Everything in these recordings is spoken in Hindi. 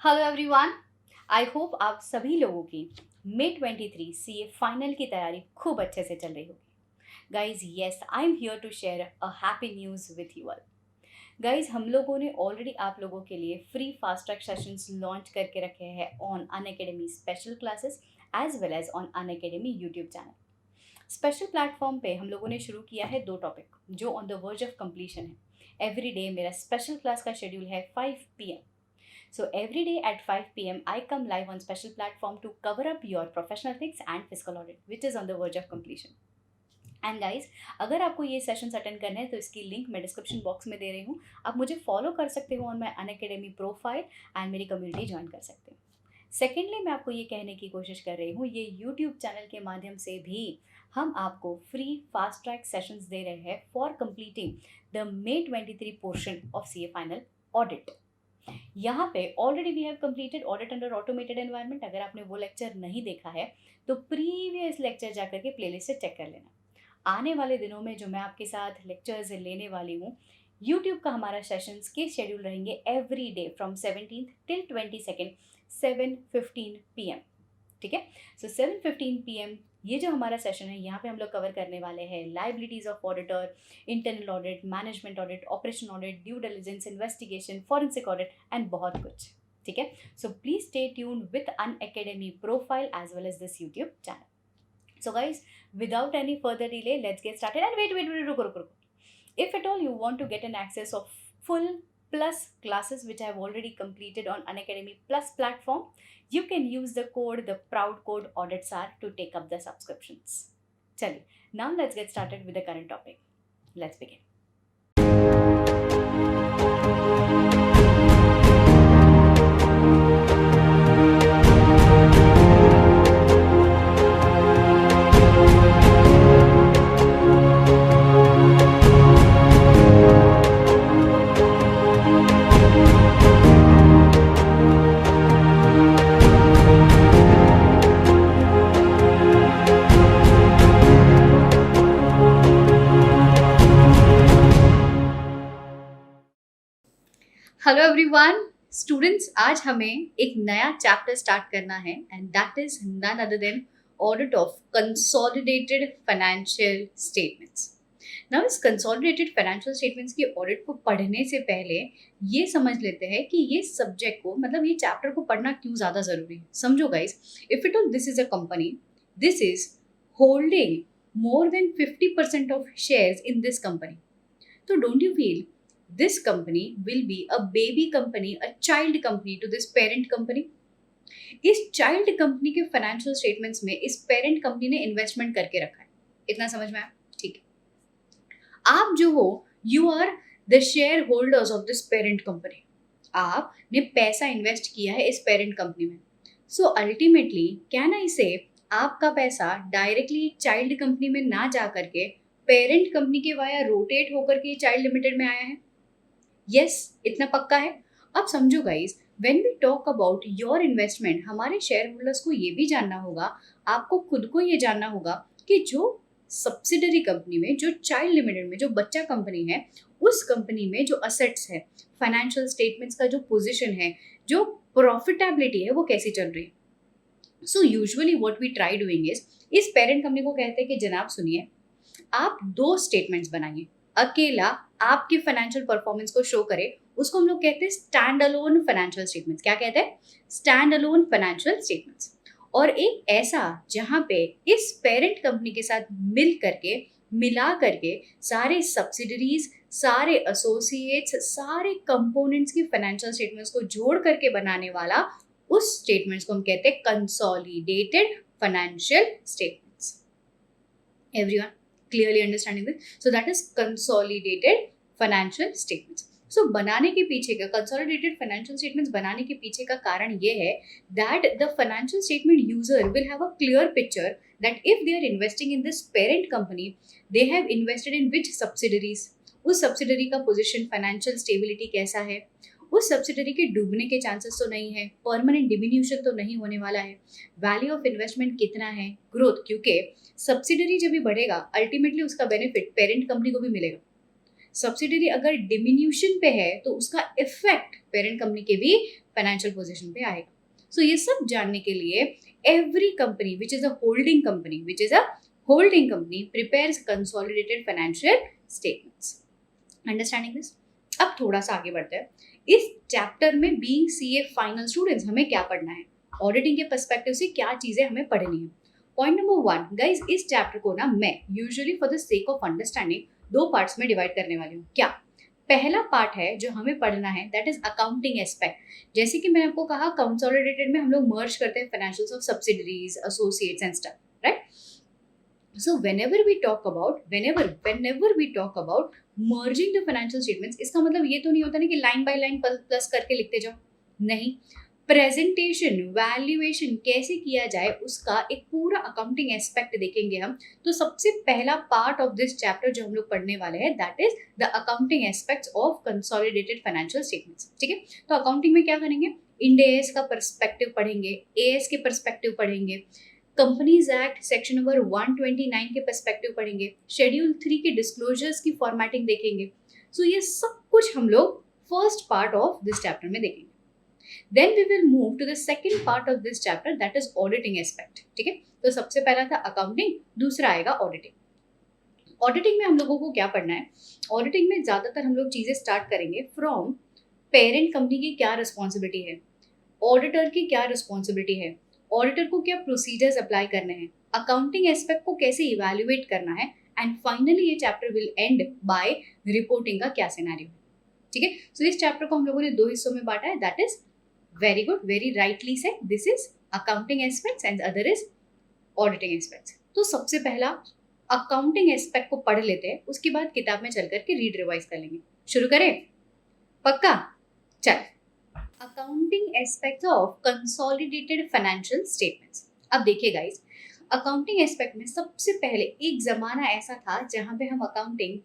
Hello everyone. आई होप आप सभी लोगों की मे 23 सीए फाइनल की तैयारी खूब अच्छे से चल रही होगी। Guys yes, I am here to share a happy news with you all. Guys हम लोगों ने ऑलरेडी आप लोगों के लिए free fast track sessions launch करके रखे हैं on Unacademy special classes as well as on Unacademy YouTube channel. Special platform पे हम लोगों ने शुरू किया है दो टॉपिक जो on the verge of completion है। एवरी डे मेरा स्पेशल क्लास का शेड्यूल है 5 PM। So every day at 5 p.m. I come live on special platform to cover up your professional ethics and fiscal audit, which is on the verge of completion. And guys अगर आपको ये सेशंस अटेंड करने हैं तो इसकी लिंक मैं डिस्क्रिप्शन बॉक्स में दे रही हूँ। आप मुझे फॉलो कर सकते हो on my Unacademy profile and मेरी कम्युनिटी ज्वाइन कर सकते हो। सेकेंडली मैं आपको ये कहने की कोशिश कर रही हूँ, ये यूट्यूब चैनल के माध्यम से भी हम आपको फ्री फास्ट ट्रैक सेशंस दे रहे हैं for completing the May 23 portion of CA final audit. यहाँ पे already we have completed audit under automated environment. अगर आपने वो लेक्चर नहीं देखा है तो प्रीवियस लेक्चर जाकर के प्लेलिस्ट से चेक कर लेना। आने वाले दिनों में जो मैं आपके साथ लेक्चर्स लेने वाली हूँ, यूट्यूब का हमारा सेशंस के शेड्यूल रहेंगे every day from 17th till 22nd 7:15 PM। ठीक है, सो 7:15 PM ये जो हमारा सेशन है यहाँ पे हम लोग कवर करने वाले हैं liabilities of auditor, internal audit, management audit, operation audit, due diligence, investigation, forensic audit and बहुत कुछ। ठीक है, so please stay tuned with Unacademy profile as well as this YouTube channel. So guys without any further delay, let's get started. And wait, रुको। If at all you want to get an access of full plus classes which I have already completed on Unacademy Plus platform, you can use the code, the proud code AuditSAR to take up the subscriptions. Chaliye, now let's get started with the current topic. Let's begin. Hello everyone, students, आज हमें एक नया चैप्टर स्टार्ट करना है and that is none other than audit of consolidated financial statements. Now इस कंसोलिडेटेड फाइनेंशियल स्टेटमेंट्स की ऑडिट को पढ़ने से पहले ये समझ लेते हैं कि ये सब्जेक्ट को, मतलब ये चैप्टर को पढ़ना क्यों ज़्यादा ज़रूरी है। समझो guys, if it all this is a company, this is holding more than 50% of shares in this company, तो don't you feel this company will be a baby company, a child company to this parent company. इस चाइल्ड कंपनी के फाइनेंशियल स्टेटमेंट्स में इस पेरेंट कंपनी ने इन्वेस्टमेंट करके रखा है। इतना समझ में आया? ठीक है, आप जो हो, you are the shareholders of this parent company. आपने पैसा इन्वेस्ट किया है इस पेरेंट कंपनी में। सो अल्टीमेटली कैन आई से आपका पैसा डायरेक्टली चाइल्ड कंपनी में ना जा करके पेरेंट कंपनी के वाया रोटेट होकर के चाइल्ड लिमिटेड में आया है। यस, इतना पक्का है। अब समझो guys, when we talk about your investment, हमारे शेयर होल्डर्स को ये भी जानना होगा, आपको खुद को ये जानना होगा कि जो सब्सिडरी कंपनी में, जो चाइल्ड लिमिटेड में, जो बच्चा कंपनी है, उस कंपनी में जो असेट्स है, फाइनेंशियल स्टेटमेंट्स का जो पोजिशन है, जो प्रॉफिटेबिलिटी है, वो कैसी चल रही है। So usually what we try doing is, इस पेरेंट कंपनी को कहते हैं कि जनाब सुनिए, आप दो स्टेटमेंट्स बनाइए, अकेला आपके फाइनेंशियल परफॉर्मेंस को शो करे, उसको हम लोग कहते हैं स्टैंड अलोन फाइनेंशियल स्टेटमेंट्स। क्या कहते हैं? Stand alone financial statements. और एक ऐसा जहां पे इस पेरेंट कंपनी के साथ मिला करके सारे सब्सिडरीज, सारे एसोसिएट्स, सारे कंपोनेंट्स की फाइनेंशियल स्टेटमेंट्स को जोड़ करके बनाने वाला, उस स्टेटमेंट्स को हम कहते हैं consolidated financial statements. Everyone clearly understanding this? So that is consolidated financial statements. So बनाने के पीछे का, consolidated financial statements बनाने के पीछे का कारण ये है that the financial statement user will have a clear picture that if they are investing in this parent company, they have invested in which subsidiaries, उस subsidiary का position, financial stability कैसा है, उस सब्सिडरी के डूबने के चांसेस तो नहीं है, परमानेंट डिमिन्यूशन तो नहीं होने वाला है, वैल्यू ऑफ इन्वेस्टमेंट कितना है, ग्रोथ, क्योंकि सब्सिडरी जब भी बढ़ेगा अल्टीमेटली उसका बेनिफिट पेरेंट कंपनी को भी मिलेगा। सब्सिडरी अगर डिमिन्यूशन पे है तो उसका इफेक्ट पेरेंट कंपनी के भी फाइनेंशियल पोजीशन पे आएगा. सो ये सब जानने के लिए every company which is a holding company prepares consolidated financial statements. Understanding this. अब थोड़ा सा आगे बढ़ते हैं. इस चैप्टर में बीइंग सीए फाइनल स्टूडेंट्स हमें क्या पढ़ना है, ऑडिटिंग के पर्सपेक्टिव से क्या चीजें हमें पढ़नी है. पॉइंट नंबर 1 गाइज, इस चैप्टर को ना मैं usually for the sake of understanding 2 parts में डिवाइड करने वाली हूँ. क्या? पहला पार्ट है जो हमें पढ़ना है, दैट इज अकाउंटिंग एस्पेक्ट. जैसे कि मैंने आपको कहा कंसोलिडेटेड में हम लोग मर्ज करते हैं financials of subsidiaries, associates and stuff, right? So whenever we talk about merging the financial statements, इसका मतलब ये तो नहीं होता ना कि लाइन बाय लाइन प्लस करके लिखते जाओ. नहीं, प्रेजेंटेशन, वैल्यूएशन कैसे किया जाए उसका एक पूरा अकाउंटिंग एस्पेक्ट देखेंगे हम. तो सबसे पहला पार्ट ऑफ दिस चैप्टर जो हम लोग पढ़ने वाले हैं, that is the accounting aspects of consolidated financial statements. ठीक है, तो अकाउंटिंग में क्या करेंगे, इंड एएस का पर्सपेक्टिव पढ़ेंगे, एएस के पर्सपेक्टिव पढ़ेंगे, कंपनीज एक्ट सेक्शन नंबर 129 के पर्सपेक्टिव पढ़ेंगे, शेड्यूल 3 के डिस्क्लोजर्स की फॉर्मेटिंग देखेंगे. सो ये सब कुछ हम लोग first part of this chapter में देखेंगे. Then we will move to the second part of this chapter, that is auditing aspect. ठीक है, तो सबसे पहला था अकाउंटिंग, दूसरा आएगा ऑडिटिंग. ऑडिटिंग में हम लोगों को क्या पढ़ना है, ऑडिटिंग में ज्यादातर हम लोग चीजें स्टार्ट करेंगे फ्रॉम पेरेंट कंपनी की क्या रिस्पॉन्सिबिलिटी है, ऑडिटर की क्या रिस्पॉन्सिबिलिटी है, ऑडिटर को क्या प्रोसीजर्स अप्लाई करने हैं, अकाउंटिंग एस्पेक्ट को कैसे इवैल्यूएट करना है, एंड फाइनली ये chapter will end by reporting का क्या सिनेरियो है. ठीक है, सो इस चैप्टर को हम लोगों ने 2 हिस्सों में बांटा है, that is very good, very rightly said, this is accounting aspects and other is auditing aspects. तो सबसे पहला अकाउंटिंग एस्पेक्ट को पढ़ लेते हैं, उसके बाद किताब में चल करके रीड रिवाइज कर लेंगे. शुरू करें? पक्का? चल. Accounting aspects of consolidated financial statements. अब देखिए गाइस, अकाउंटिंग एस्पेक्ट में सबसे पहले एक जमाना ऐसा था जहां पे हम अकाउंटिंग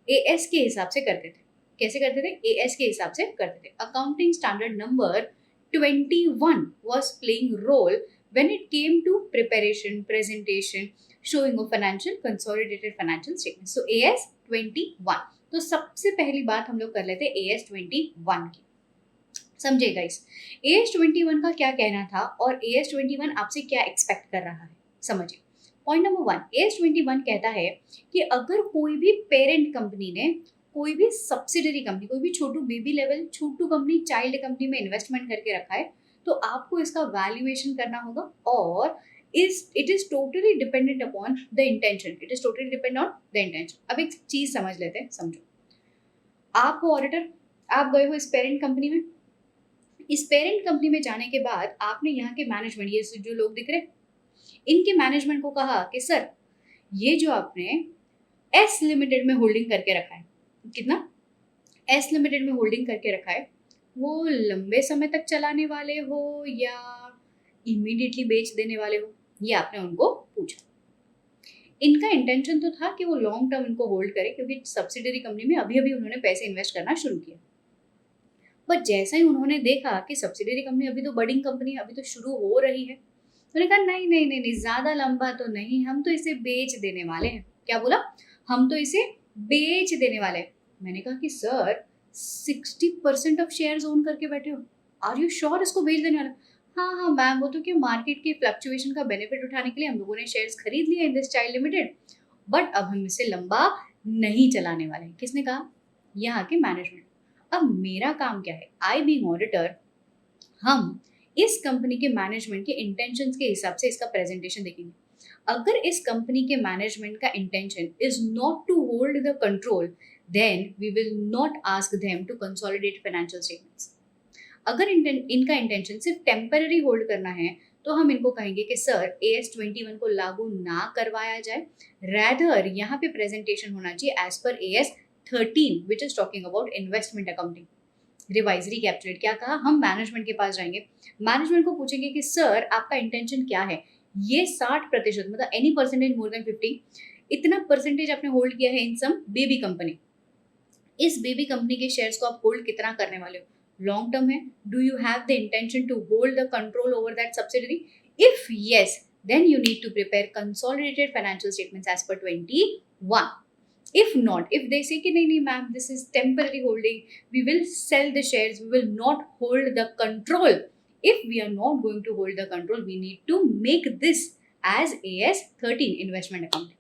एएस के हिसाब से करते थे. कैसे करते थे? एएस के हिसाब से करते थे. Accounting standard number 21 was playing role when it came to preparation, presentation, showing of financial consolidated financial statements. So AS 21. तो सबसे पहली बात हम लोग कर लेते हैं AS 21 की. समझे गाइस, AS 21 का क्या कहना था और AS 21 आपसे क्या एक्सपेक्ट कर रहा है, समझिए. पॉइंट नंबर 1, AS 21 कहता है कि अगर कोई भी पेरेंट कंपनी ने कोई भी सब्सिडरी कंपनी, कोई भी छोटू बेबी लेवल छोटू कंपनी, चाइल्ड कंपनी में इन्वेस्टमेंट करके रखा है, तो आपको इसका वैल्यूएशन करना होगा. और it is totally dependent upon the intention. It is totally depend on the intention. अब एक चीज समझ लेते हैं, समझो. आप हो ऑडिटर, आप गए हो इस पेरेंट कंपनी में. इस पेरेंट कंपनी में जाने के बाद आपने यहाँ के मैनेजमेंट, ये जो लोग दिख रहे, इनके मैनेजमेंट को कहा कि सर ये जो आपने एस लिमिटेड में होल्डिंग करके रखा है, कितना एस लिमिटेड में होल्डिंग करके रखा है, वो लंबे समय तक चलाने वाले हो या इमीडिएटली बेच देने वाले हो, ये आपने उनको पूछा. इनका इंटेंशन तो था कि वो लॉन्ग टर्म इनको होल्ड करे, क्योंकि सब्सिडरी कंपनी में अभी अभी उन्होंने पैसे इन्वेस्ट करना शुरू किया. बट जैसा ही उन्होंने देखा कि सब्सिडरी कंपनी अभी तो बडिंग कंपनी अभी तो शुरू हो रही है, उन्होंने कहा नहीं नहीं नहीं नहीं, ज्यादा लंबा तो नहीं, हम तो इसे बेच देने वाले हैं. क्या बोला? हम तो इसे बेच देने वाले हैं. मैंने कहा कि सर 60% ऑफ शेयर्स ओन करके बैठे हो, आर यू श्योर इसको बेच देने वाला? हाँ हाँ मैम, वो तो क्या मार्केट के फ्लक्चुएशन का बेनिफिट उठाने के लिए हम लोगों ने शेयर्स खरीद लिए in this child limited, but अब हम इसे लंबा नहीं चलाने वाले. किसने कहा? यहाँ के मैनेजमेंट. अब मेरा काम क्या है, आई बीइंग ऑडिटर, हम इस कंपनी के मैनेजमेंट के इंटेंशंस के हिसाब से इसका प्रेजेंटेशन देखेंगे. अगर इस कंपनी के मैनेजमेंट का intention is not to hold the control, then we will not ask them to consolidate financial statements. अगर इनका इंटेंशन सिर्फ टेम्पररी होल्ड करना है, तो हम इनको कहेंगे कि सर AS 21 को लागू ना करवाया जाए, रैदर यहाँ पे प्रेजेंटेशन होना चाहिए as per AS 13 which is talking about investment accounting. Revise, recapitulate. क्या कहा? हम मैनेजमेंट के पास जाएंगे, मैनेजमेंट को पूछेंगे कि सर आपका इंटेंशन क्या है, ये 60% मतलब एनी परसेंटेज मोर देन 50, इतना परसेंटेज आपने होल्ड किया है इन सम बेबी कंपनी. इस बेबी कंपनी के शेयर्स को आप होल्ड कितना करने वाले हो? लॉन्ग टर्म है. Do you have the intention to hold the control over that subsidiary? If yes, then you need to prepare consolidated financial statements as per 21. If not, if they say कि नहीं ma'am, this is temporary holding, we will sell the shares, we will not hold the control. If we are not going to hold the control, we need to make this as AS 13 investment account.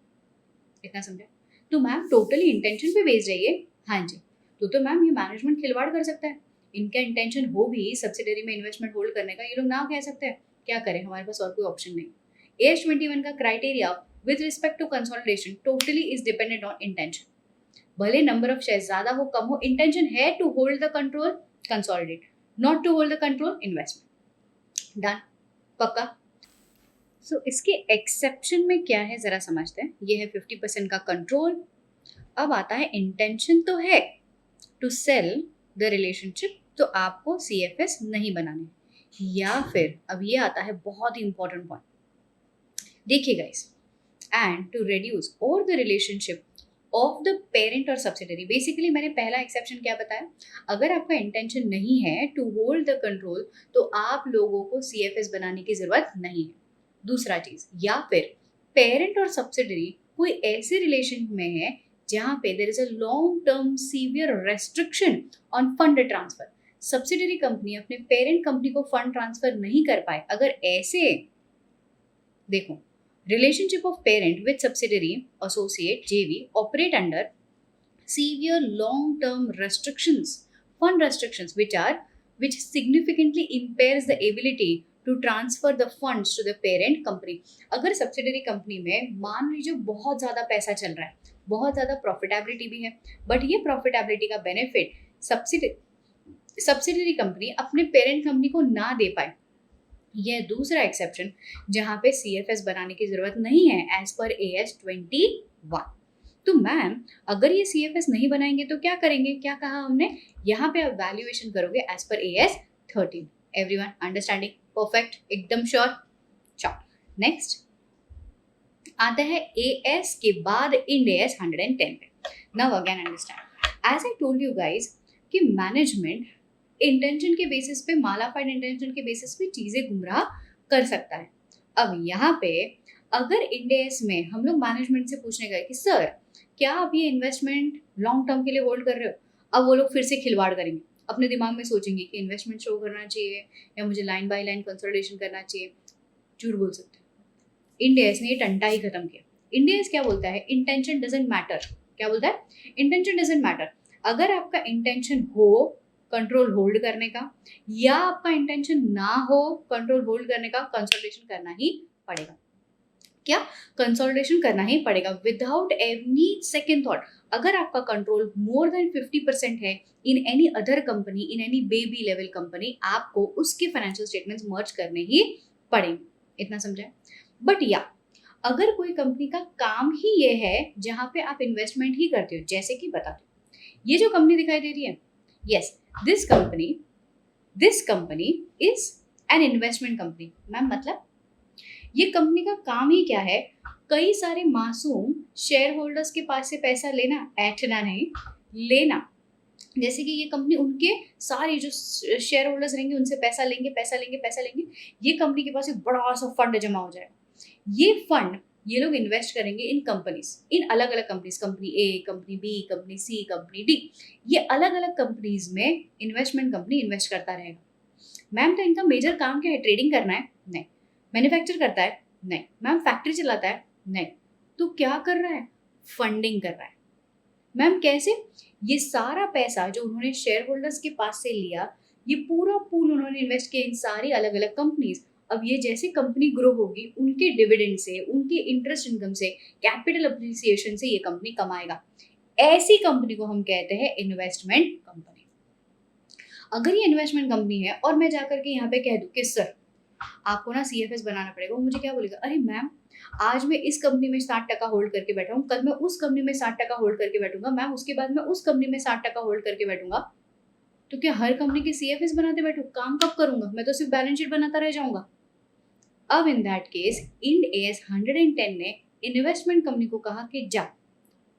इतना समझा? तो मैम टोटली इंटेंशन पे बेस्ड है ये. हाँ जी. तो मैम ये मैनेजमेंट खिलवाड़ कर सकता है. इनका इंटेंशन हो भी सब्सिडरी में इन्वेस्टमेंट होल्ड करने का, ये लोग ना कह सकते हैं. क्या करें, हमारे पास और कोई ऑप्शन नहीं. AS 21 का criteria with respect to consolidation totally is dependent on intention. भले नंबर ऑफ शेयर ज्यादा हो कम हो, इंटेंशन है to hold the control, consolidate. Not to hold the control, investment. Done. पक्का. सो इसके एक्सेप्शन में क्या है जरा समझते हैं. ये है 50% का कंट्रोल. अब आता है इंटेंशन तो है टू सेल द रिलेशनशिप, तो आपको CFS नहीं बनाने. या फिर अब ये आता है बहुत ही इंपॉर्टेंट पॉइंट. देखिए guys, and to reduce or the relationship of the parent or subsidiary. Basically मैंने पहला एक्सेप्शन क्या बताया, अगर आपका इंटेंशन नहीं है टू होल्ड द कंट्रोल तो आप लोगों को CFS बनाने की जरूरत नहीं है. दूसरा चीज, या फिर पेरेंट और सब्सिडरी कोई ऐसे रिलेशन में है जहां पे there is a long term severe restriction on fund transfer. Subsidiary company अपने पेरेंट कंपनी को फंड ट्रांसफर नहीं कर पाए, अगर ऐसे देखो, relationship of parent with subsidiary, associate, JV operate under severe long-term restrictions, fund restrictions, which significantly impairs the ability to transfer the funds to the parent company. अगर सब्सिडरी कंपनी में मान लीजिए बहुत ज़्यादा पैसा चल रहा है, बहुत ज़्यादा प्रॉफिटेबिलिटी भी है, बट ये प्रॉफिटेबिलिटी का बेनिफिट सब्सिडरी कंपनी अपने पेरेंट कंपनी को ना दे पाए, यह दूसरा एक्सेप्शन जहां पे CFS बनाने की जरूरत नहीं है एज पर AS 21. तो मैम अगर ये CFS नहीं बनाएंगे तो क्या करेंगे, क्या कहा हमने, यहाँ पे आप वैल्यूएशन करोगे as per AS 13. Everyone understanding? Perfect, एकदम श्योर. चलो नेक्स्ट आता है AS के बाद इंड AS 110 पे. Now again understand, as I told you guys कि मैनेजमेंट इंटेंशन के बेसिस पे, मालाफाइड इंटेंशन के बेसिस पे चीजें गुमराह कर सकता है. अब यहाँ पे अगर इंडेस में हम लोग मैनेजमेंट से पूछने गए कि सर क्या आप ये इन्वेस्टमेंट लॉन्ग टर्म के लिए होल्ड कर रहे हो, अब वो लोग फिर से खिलवाड़ करेंगे, अपने दिमाग में सोचेंगे कि इन्वेस्टमेंट शो करना चाहिए या मुझे लाइन बाय लाइन कंसोलिडेशन करना चाहिए. झूठ बोल सकते हैं. इंडेस ने ये टंटा ही खत्म किया. इंडेस क्या बोलता है, इंटेंशन डजंट मैटर. क्या बोलता है, इंटेंशन डजंट मैटर. अगर आपका इंटेंशन हो कंट्रोल होल्ड करने का, या आपका इंटेंशन ना हो कंट्रोल होल्ड करने का, कंसोलिडेशन करना ही पड़ेगा. क्या, कंसोलिडेशन करना ही पड़ेगा विदाउट एनी सेकेंड थॉट. अगर आपका कंट्रोल मोर देन 50% है in any other company, in any baby level company, आपको उसके फाइनेंशियल स्टेटमेंट्स मर्ज करने ही पड़ेंगे. इतना समझा? बट या अगर कोई कंपनी का काम ही ये है जहां पे आप इन्वेस्टमेंट ही करते हो, जैसे कि बताते हो ये जो कंपनी दिखाई दे रही है, yes, this company is an investment company. Ma'am मतलब ये कंपनी का काम ही क्या है, कई सारे मासूम शेयर होल्डर्स के पास से पैसा लेना, ऐठना नहीं, लेना. जैसे कि ये कंपनी उनके सारे जो शेयर होल्डर्स रहेंगे उनसे पैसा लेंगे, ये कंपनी के पास एक बड़ा सा फंड जमा हो जाएगा. ये फंड ये लोग इन्वेस्ट करेंगे इन कंपनीज, इन अलग अलग companies, company A, company B, company C, company D. ये अलग अलग कंपनीज में इन्वेस्टमेंट कंपनी इन्वेस्ट करता रहेगा. मैम तो इनका मेजर काम क्या है, ट्रेडिंग करना है? नहीं. मैन्युफैक्चर करता है? नहीं. मैम फैक्ट्री चलाता है? नहीं. तो क्या कर रहा है, फंडिंग कर रहा है. मैम कैसे, ये सारा पैसा जो उन्होंने शेयर होल्डर्स के पास से लिया, ये पूरा पूल उन्होंने इन्वेस्ट किया इन सारी अलग अलग कंपनीज. अब ये जैसे कंपनी ग्रो होगी, उनके डिविडेंड से, उनके इंटरेस्ट इनकम से, कैपिटल अप्रिसिएशन से ये कंपनी कमाएगा. ऐसी कंपनी को हम कहते हैं इन्वेस्टमेंट कंपनी. अगर ये इन्वेस्टमेंट कंपनी है और मैं जाकर के यहाँ पे कह दूं कि सर आपको ना CFS बनाना पड़ेगा, वो मुझे क्या बोलेगा, अरे मैम आज मैं इस कंपनी में 60% होल्ड करके बैठा हूँ, कल मैं उस कंपनी में 60% होल्ड करके बैठूंगा, मैम उसके बाद मैं उस कंपनी में 60% होल्ड करके बैठूंगा. तो क्या हर कंपनी के CFS बनाते बैठू, काम कब करूंगा, मैं तो सिर्फ बैलेंस शीट बनाता रह जाऊंगा. अब in that case Ind AS 110 ने इन्वेस्टमेंट कंपनी को कहा कि जा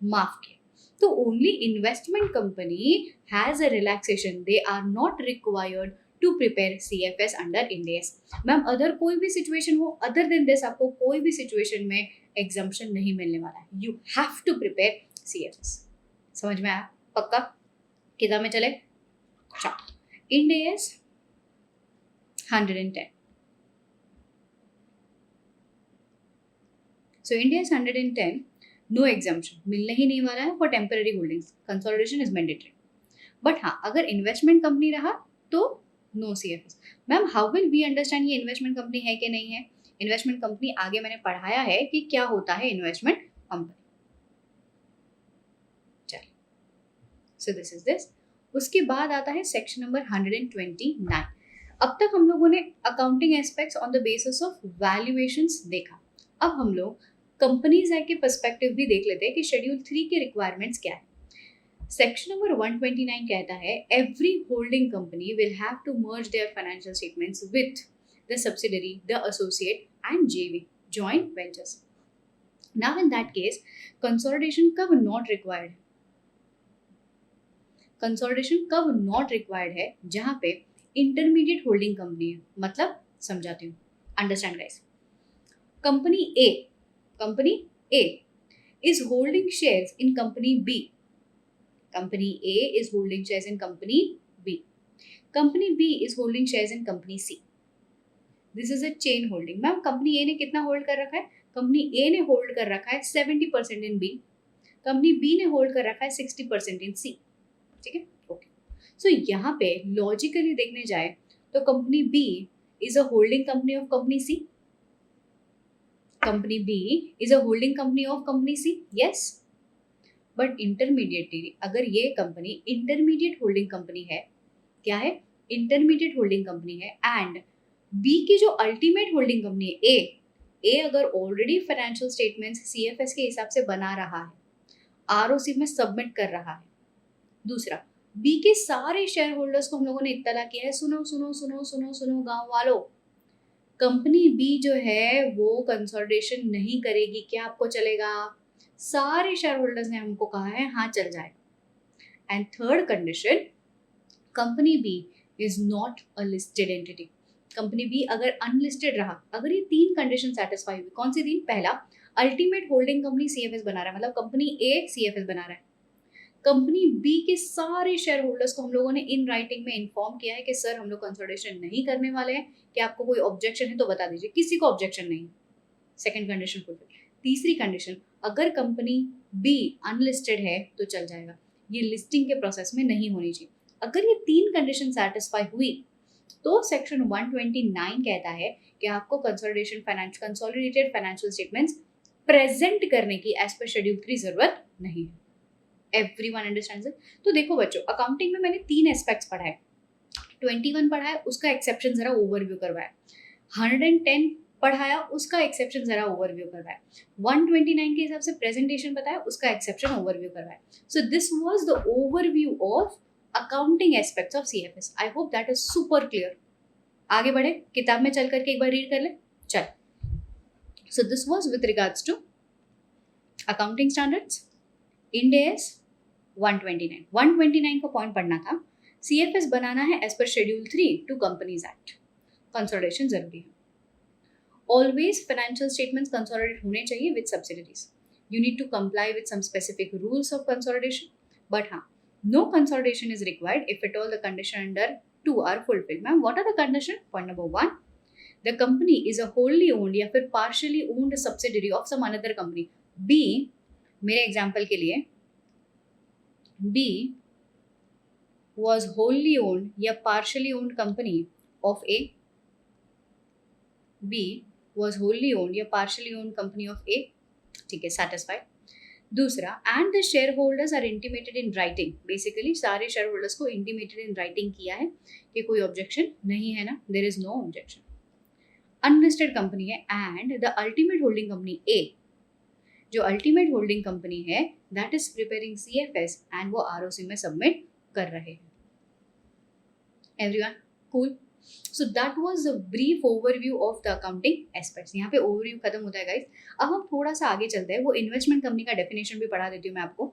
माफ किया. तो only investment company has a relaxation, they are not required to prepare CFS under Ind AS. Ma'am other कोई भी सिचुएशन हो, अदर देन दिस आपको कोई भी सिचुएशन में एग्जम्पशन नहीं मिलने वाला है. You have to prepare CFS। समझ में आया? पक्का? कितना में चले? चलो, Ind AS 110। So Ind AS 110, no exemption, मिलने ही नहीं वाला है for temporary holdings, consolidation is mandatory. But हाँ, अगर इन्वेस्टमेंट कंपनी रहा तो no CFS। Ma'am how will we understand ये इन्वेस्टमेंट कंपनी है कि नहीं है? इन्वेस्टमेंट कंपनी आगे मैंने पढ़ाया है कि क्या होता है इन्वेस्टमेंट कंपनी। चलिए, सो दिस इज दिस। उसके बाद आता है सेक्शन नंबर 129। अब तक हम लोगों ने accounting aspects on the basis of valuations देखा। अब हम लोग कंपनीज एक्ट के पर्सपेक्टिव भी देख लेते हैं कि शेड्यूल 3 के रिक्वायरमेंट्स क्या है। सेक्शन नंबर 129 कहता है every holding company will have to merge their financial statements with the subsidiary, the associate and JV, joint ventures. Now in that case consolidation कब नॉट रिक्वायर्ड? कंसोलिडेशन कब नॉट रिक्वायर्ड है? जहां पे इंटरमीडिएट होल्डिंग कंपनी है। मतलब समझाती हूँ, understand guys. Company A is holding shares in company B. Company A is holding shares in company B. Company B is holding shares in company C. This is a chain holding. Ma'am company A ने कितना होल्ड कर रखा है? कंपनी A ने होल्ड कर रखा है 70% इन B. कंपनी B ने होल्ड कर रखा है 60% इन C. ठीक है? ओके। सो यहाँ पे लॉजिकली देखने जाए तो company B is a holding company of company C. Company B is a holding company of company C. Yes. But intermediately, अगर ये कंपनी इंटरमीडिएट होल्डिंग कंपनी है, क्या है? इंटरमीडिएट होल्डिंग कंपनी है, एंड B की जो अल्टीमेट होल्डिंग कंपनी है A अगर ऑलरेडी फाइनेंशियल स्टेटमेंट्स CFS के हिसाब से बना रहा है, ROC में सबमिट कर रहा है। दूसरा, B के सारे शेयर होल्डर्स को हम लोगों ने इत्तला किया है, सुनो सुनो सुनो सुनो सुनो गांव वालों, कंपनी B जो है वो कंसोलिडेशन नहीं करेगी। क्या आपको चलेगा? सारे शेयर होल्डर्स ने हमको कहा है हाँ चल जाएगा। And third condition, company B is not a listed entity. Company B अगर अनलिस्टेड रहा, अगर ये 3 कंडीशन सेटिस्फाई हुई, कौन सी 3? पहला, अल्टीमेट होल्डिंग कंपनी CFS बना रहा है, मतलब कंपनी A CFS बना रहा है। कंपनी B के सारे शेयर होल्डर्स को हम लोगों ने इन राइटिंग में इन्फॉर्म किया है कि सर हम लोग कंसोलिडेशन नहीं करने वाले हैं, कि आपको कोई ऑब्जेक्शन है तो बता दीजिए। किसी को ऑब्जेक्शन नहीं। Second condition fulfil. तीसरी कंडीशन, अगर कंपनी B अनलिस्टेड है तो चल जाएगा, ये लिस्टिंग के प्रोसेस में नहीं होनी चाहिए। अगर ये 3 कंडीशन सेटिस्फाई हुई तो सेक्शन 129 कहता है कि आपको कंसोलिडेटेड फाइनेंशियल स्टेटमेंट्स प्रेजेंट करने की एज पर शेड्यूल 3 जरूरत नहीं है। Everyone understands it? तो देखो बच्चों, अकाउंटिंग में मैंने 3 एस्पेक्ट्स पढ़ा है। 21 पढ़ा है, उसका एक्सेप्शन जरा ओवरव्यू करवाया। 110 पढ़ाया, उसका एक्सेप्शन जरा ओवरव्यू करवाया। 129 के हिसाब से प्रेजेंटेशन बताया, उसका एक्सेप्शन ओवरव्यू करवाया। सो this was the overview of accounting aspects of CFS। I hope that is super clear. आगे बढ़े, किताब में चल करके एक बार रीड कर ले। चल, so this was with regards to accounting standards, Ind AS 129। 129 का पॉइंट पढ़ना था, CFS बनाना है as per schedule 3 to companies act. Consolidation जरूरी है। ऑलवेज फाइनेंशियल स्टेटमेंट्स कंसोलिडेट होने चाहिए with subsidiaries. You need to comply with some specific rules of consolidation, but हाँ, no consolidation is required if it all the condition under 2 are fulfilled. Ma'am what are the condition? Point number 1, the company is a wholly owned या फिर partially owned subsidiary of some another company. B, मेरे एग्जाम्पल के लिए, B was wholly owned या partially owned company of A. B was wholly owned या partially owned company of A. ठीक है, satisfied. दूसरा, and the shareholders are intimated in writing. Basically सारे shareholders को intimated in writing किया है कि कोई objection नहीं है ना, there is no objection. Unlisted company है and the ultimate holding company A, जो अल्टीमेट होल्डिंग कंपनी है, that is preparing CFS and वो ROC में सबमिट कर रहे हैं। Everyone cool? So that was a brief overview of the accounting aspects. यहाँ पे ओवरव्यू खत्म होता है गाइस। अब हम थोड़ा सा आगे चलते हैं, वो इन्वेस्टमेंट कंपनी का डेफिनेशन भी पढ़ा देती हूँ मैं आपको।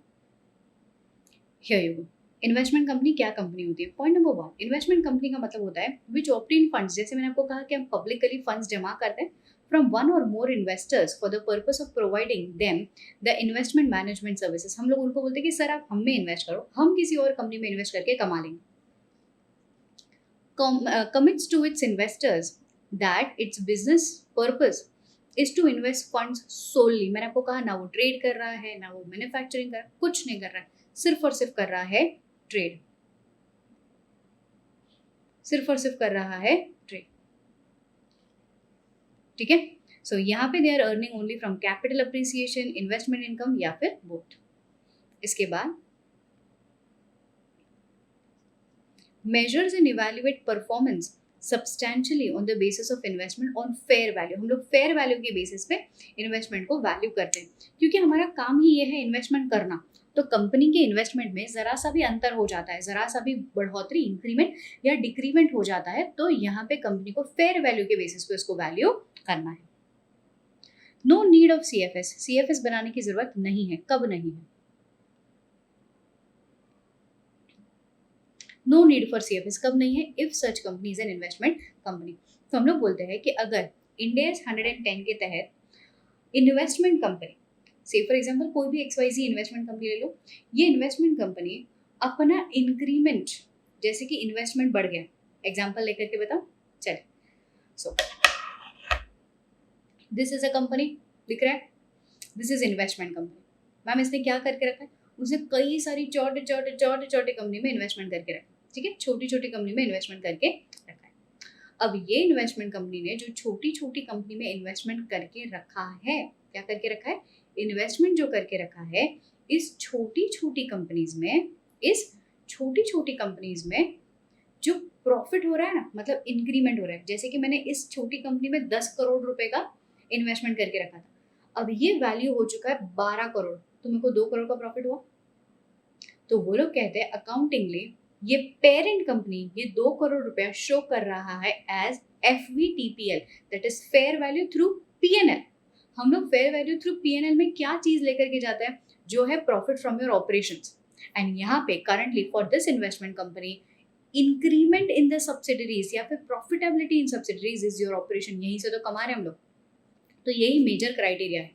Here you go. Investment company क्या कंपनी होती है? पॉइंट नंबर 1, इन्वेस्टमेंट कंपनी का मतलब होता है विच ऑब्टेन फंड्स, जैसे मैंने आपको कहा कि हम पब्लिकली फंड्स जमा करते हैं फ्रॉम वन और more investors for the purpose of providing them the investment management services. हम लोग उनको बोलते हैं कि सर आप हम में इन्वेस्ट करो, हम किसी और कंपनी में इन्वेस्ट करके कमा लेंगे। Commits to its investors that its business purpose is to invest funds solely। मैंने आपको कहा ना वो ट्रेड कर रहा है, ना वो मैन्युफैक्चरिंग कर रहा है, कुछ नहीं कर रहा है, सिर्फ और सिर्फ कर रहा है ट्रेड, सिर्फ और सिर्फ कर रहा है ट्रेड। ठीक है, सो यहाँ पे they are earning only from capital appreciation, investment income या फिर बोथ। इसके बाद measures and evaluate performance substantially on the basis of investment on fair value। हम लोग fair value के basis पे investment को value करते हैं, क्योंकि हमारा काम ही ये है investment करना। तो कंपनी के इन्वेस्टमेंट में जरा सा भी अंतर हो जाता है, जरा सा भी बढ़ोतरी, इंक्रीमेंट या डिक्रीमेंट हो जाता है, तो यहाँ पे कंपनी को फेयर वैल्यू के बेसिस पे उसको वैल्यू करना है। No need of CFS, CFS बनाने की जरूरत नहीं है। कब नहीं है? नो नीड फॉर CFS कब नहीं है? If such company is an investment company. तो हम लोग बोलते हैं कि अगर इंडिया 110 के तहत इन्वेस्टमेंट कंपनी, से फॉर एग्जांपल कोई भी XYZ इन्वेस्टमेंट कंपनी ले लो, ये इन्वेस्टमेंट कंपनी अपना इंक्रीमेंट, जैसे कि इन्वेस्टमेंट बढ़ गया, एग्जांपल लेकर के बताओ। चलिए, सो दिस इज अ कंपनी, दिख रहा है, this is investment company. Ma'am इसने क्या करके रखा है? उसने कई सारी छोटे छोटे कंपनी में इन्वेस्टमेंट करके रखा है। ठीक है, छोटी छोटी कंपनी में इन्वेस्टमेंट करके रखा है। अब ये इन्वेस्टमेंट कंपनी ने जो छोटी छोटी कंपनी में इन्वेस्टमेंट करके रखा है, क्या करके रखा है? इन्वेस्टमेंट जो करके रखा है, इस छोटी छोटी कंपनीज में जो प्रॉफिट हो रहा है ना, मतलब इंक्रीमेंट हो रहा है, जैसे कि मैंने इस छोटी कंपनी में 10 करोड़ रुपए का इन्वेस्टमेंट करके रखा था, अब ये वैल्यू हो चुका है 12 करोड़, तो मेरे को 2 करोड़ का प्रॉफिट हुआ। तो वो लोग कहते हैं अकाउंटिंगली ये पेरेंट कंपनी ये 2 करोड़ रुपया शो कर रहा है as FVTPL, that is fair value through PNL। हम लोग फेयर वैल्यू थ्रू PNL में क्या चीज लेकर के जाते हैं? जो है profit from your operations. And यहाँ पे currently for this investment company increment in the subsidiaries या फिर profitability in subsidiaries is your operation. यहीं से तो कमा रहे हैं हम लोग, तो यही मेजर क्राइटेरिया है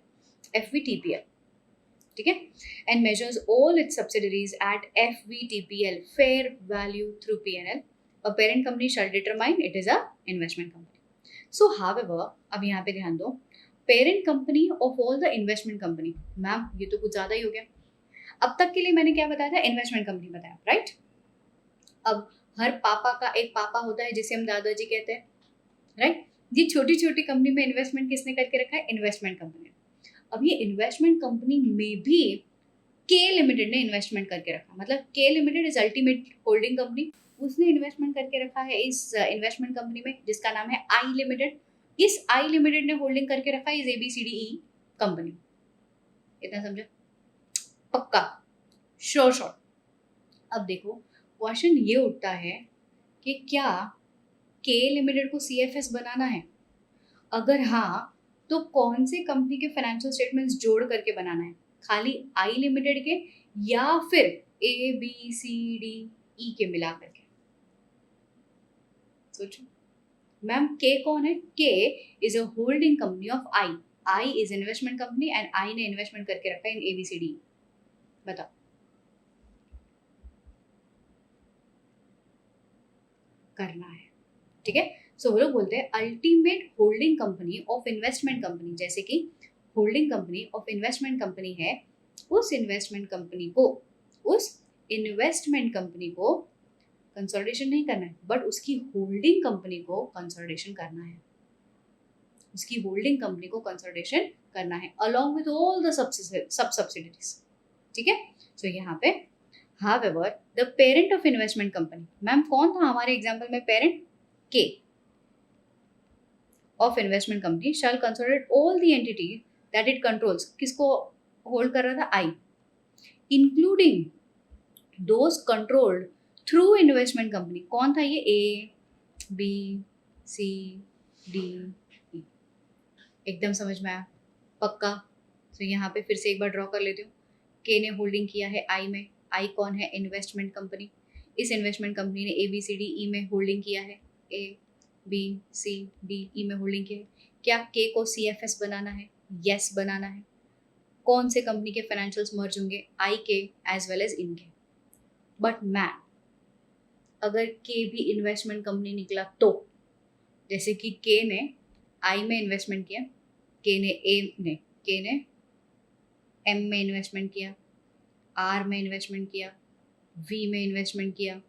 FVTPL। ठीक है, and measures all its subsidiaries at FVTPL fair value through PNL। A parent company shall determine it is a investment company. So however, अब यहाँ पे ध्यान दो, parent company of all the investment company. Ma'am ये तो कुछ ज्यादा ही हो गया। अब तक के लिए मैंने क्या बताया था? इन्वेस्टमेंट कंपनी बताया, राइट? अब हर पापा का एक पापा होता है जिसे हम दादाजी कहते हैं, राइट? ये छोटी छोटी कंपनी में इन्वेस्टमेंट किसने करके रखा है? Investment company. अब ये इन्वेस्टमेंट कंपनी में भी के लिमिटेड ने इन्वेस्टमेंट करके रखा, मतलब के limited is ultimate holding company, उसने इन्वेस्टमेंट करके रखा है इस इन्वेस्टमेंट कंपनी में जिसका नाम है आई लिमिटेड। इस आई लिमिटेड ने होल्डिंग करके रखा है इस ABCDE कंपनी। इतना समझो? पक्का? श्योर। अब देखो क्वेश्चन ये उठता है कि क्या के लिमिटेड को CFS बनाना है? अगर हाँ, तो कौन से कंपनी के फाइनेंशियल स्टेटमेंट्स जोड़ करके बनाना है? खाली आई लिमिटेड के या फिर ABCDE के मिला करके? सोचो मैम, के कौन है? के is a holding company of I. I is investment company and I ने इन्वेस्टमेंट करके रखा है इन ABCDE। बताओ करना है, ठीक है? सो वो लोग बोलते हैं ultimate holding company of investment company, जैसे कि holding company of investment company है, उस इन्वेस्टमेंट कंपनी को कंसोलिडेशन नहीं करना है, बट उसकी होल्डिंग कंपनी को कंसोलिडेशन करना है, उसकी होल्डिंग कंपनी को कंसोलिडेशन करना है along with all the sub subsidiaries. ठीक है, सो यहाँ पे however the parent of investment company, ma'am कौन था हमारे एग्जाम्पल में पेरेंट? के of investment company shall consolidate all the entity that it controls। किसको होल्ड कर रहा था? आई, including those controlled through investment company। कौन था ये? ABCDE। एकदम समझ में आया? पक्का? तो यहाँ पे फिर से एक बार ड्रॉ कर लेती हूँ। के ने होल्डिंग किया है आई में, आई कौन है? Investment company. इस इन्वेस्टमेंट कंपनी ने ABCDE में होल्डिंग किया है, ABCDE में होल्डिंग किया है। क्या के को CFS बनाना है? यस बनाना है। कौन से कंपनी के फाइनेंशियल्स मर्ज होंगे? आई के एज वेल एज इनके। बट मैम, अगर के भी इन्वेस्टमेंट कंपनी निकला तो, जैसे कि के ने आई में इन्वेस्टमेंट किया, के ने एम में इन्वेस्टमेंट किया, आर में इन्वेस्टमेंट किया, वी में इन्वेस्टमेंट किया,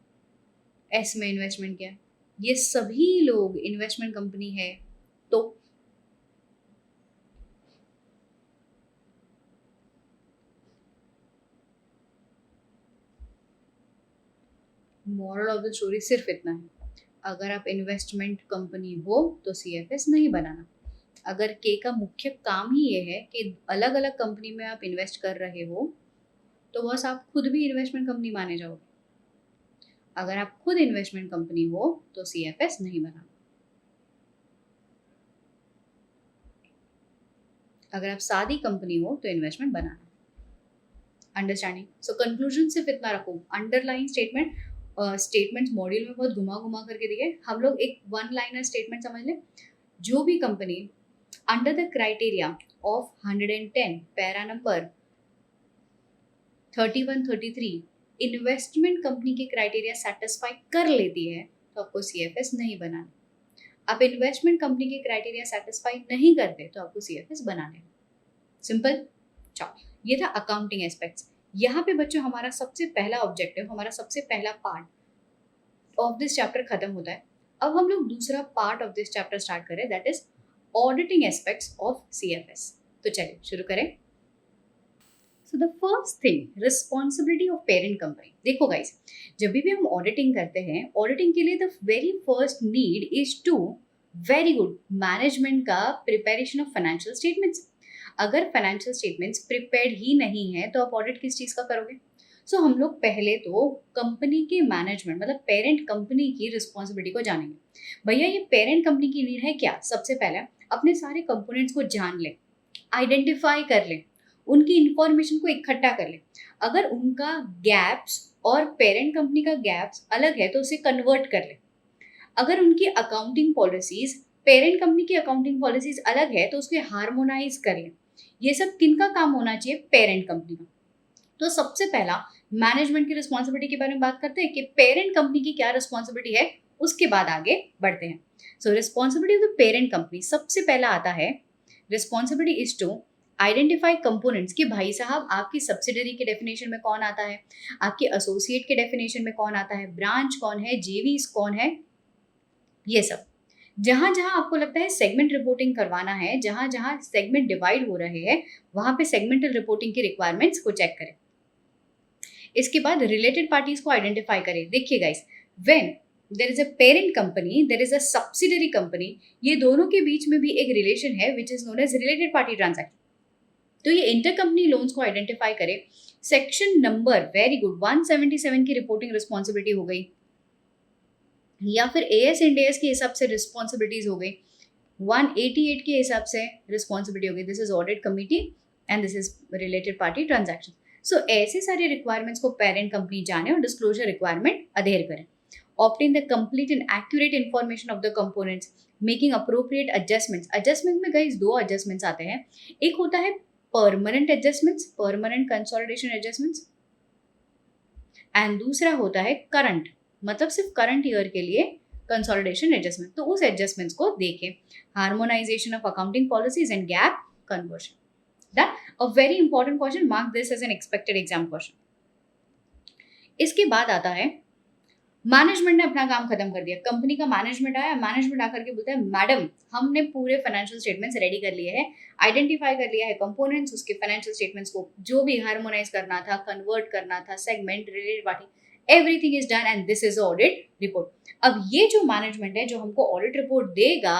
एस में इन्वेस्टमेंट किया, ये सभी लोग इन्वेस्टमेंट कंपनी है तो मॉरल ऑफ द स्टोरी सिर्फ इतना है, अगर आप इन्वेस्टमेंट कंपनी हो तो CFS नहीं बनाना। अगर के का मुख्य काम ही ये है कि अलग अलग कंपनी में आप इन्वेस्ट कर रहे हो तो बस आप खुद भी इन्वेस्टमेंट कंपनी माने जाओगे। अगर आप खुद इन्वेस्टमेंट कंपनी हो तो CFS नहीं बनाना। अगर आप सादी कंपनी हो तो इन्वेस्टमेंट बनाना। अंडरस्टैंडिंग? सो कंक्लूजन सिर्फ इतना रखो, अंडरलाइन स्टेटमेंट्स मॉड्यूल में बहुत घुमा घुमा करके दिए, हम लोग एक वन लाइनर स्टेटमेंट समझ लें। जो भी company under the criteria of 110 para number 31-33 investment company के क्राइटेरिया सेटिस्फाई कर लेती है तो आपको CFS नहीं बनाना। आप इन्वेस्टमेंट कंपनी के क्राइटेरिया सेटिस्फाई नहीं करते तो आपको CFS बनाना है। सिंपल। चलो, ये था अकाउंटिंग एस्पेक्ट्स। यहाँ पे बच्चों हमारा सबसे पहला ऑब्जेक्टिव, हमारा सबसे पहला पार्ट ऑफ दिस चैप्टर खत्म होता है। अब हम लोग दूसरा part of this chapter start करें, that is auditing aspects of CFS। तो चलिए शुरू करें। So the first thing, responsibility of parent company. देखो गाइस, जब भी हम ऑडिटिंग करते हैं, ऑडिटिंग के लिए the very first need is to very good management का प्रिपेरेशन ऑफ फाइनेंशियल स्टेटमेंट्स। अगर फाइनेंशियल स्टेटमेंट्स प्रिपेयर्ड ही नहीं है तो आप ऑडिट किस चीज़ का करोगे? सो हम लोग पहले तो कंपनी के मैनेजमेंट मतलब पेरेंट कंपनी की रिस्पॉन्सिबिलिटी को जानेंगे। भैया ये पेरेंट कंपनी की नीड है क्या? सबसे पहले अपने सारे कंपोनेंट्स को जान ले, आइडेंटिफाई कर ले, उनकी इंफॉर्मेशन को इकट्ठा कर ले। अगर उनका गैप्स और पेरेंट कंपनी का गैप्स अलग है तो उसे कन्वर्ट कर ले। अगर उनकी अकाउंटिंग पॉलिसीज पेरेंट कंपनी की अकाउंटिंग पॉलिसीज अलग है तो उसके हार्मोनाइज कर ले। ये सब किनका काम होना चाहिए? पेरेंट कंपनी का। तो सबसे पहला मैनेजमेंट की रिस्पॉन्सिबिलिटी के बारे में बात करते हैं कि पेरेंट कंपनी की क्या रिस्पॉन्सिबिलिटी है, उसके बाद आगे बढ़ते हैं। So responsibility of the parent company, सबसे पहला आता है responsibility is to identify components कि भाई साहब आपकी सब्सिडरी के डेफिनेशन में कौन आता है, आपके एसोसिएट के डेफिनेशन में कौन आता है, ब्रांच कौन है, जेवीज कौन है, ये सब। जहां जहां आपको लगता है सेगमेंट रिपोर्टिंग करवाना है, जहां जहां सेगमेंट डिवाइड हो रहे हैं, वहां पे सेगमेंटल रिपोर्टिंग की रिक्वायरमेंट्स को चेक करें। इसके बाद रिलेटेड पार्टीज को आइडेंटिफाई करें। देखिए guys, when there is a parent company, there is a subsidiary company, ये दोनों के बीच में भी एक रिलेशन है which is known as related party transaction. तो ये इंटरकंपनी लोन्स को आइडेंटिफाई करें। सेक्शन नंबर वेरी गुड 177 की रिपोर्टिंग रिस्पॉन्सिबिलिटी हो गई, या फिर AS एंड AS के हिसाब से रिस्पॉन्सिबिलिटीज हो गई, 188 के हिसाब से रिस्पॉन्सिबिलिटी हो गई। This is audit committee and this is related party transaction. So ऐसे सारे रिक्वायरमेंट्स को पेरेंट कंपनी जाने और डिस्क्लोजर रिक्वायरमेंट अधेर करें। Obtain the complete and accurate information of the components, making appropriate adjustments. Adjustment में गाइस दो एडजस्टमेंट्स आते हैं, एक होता है permanent adjustments, permanent consolidation adjustments, and दूसरा होता है करंट, मतलब सिर्फ करंट ईयर के लिए कंसोलिडेशन एडजस्टमेंट। तो उस एडजस्टमेंट्स को देखें। Harmonisation of accounting policies and gap conversion. That a very important question, mark this as an expected exam question. इसके बाद आता है मैनेजमेंट ने अपना काम खत्म कर दिया, कंपनी का मैनेजमेंट आया, मैनेजमेंट आकर के बोलता है मैडम हमने पूरे फाइनेंशियल स्टेटमेंट्स रेडी कर लिए हैं, आइडेंटिफाई कर लिया है कंपोनेंट्स, उसके फाइनेंशियल स्टेटमेंट्स को जो भी हार्मोनाइज करना था, कन्वर्ट करना था, segment, related party, everything is done and this is audit report. अब ये जो मैनेजमेंट है जो हमको ऑडिट रिपोर्ट देगा,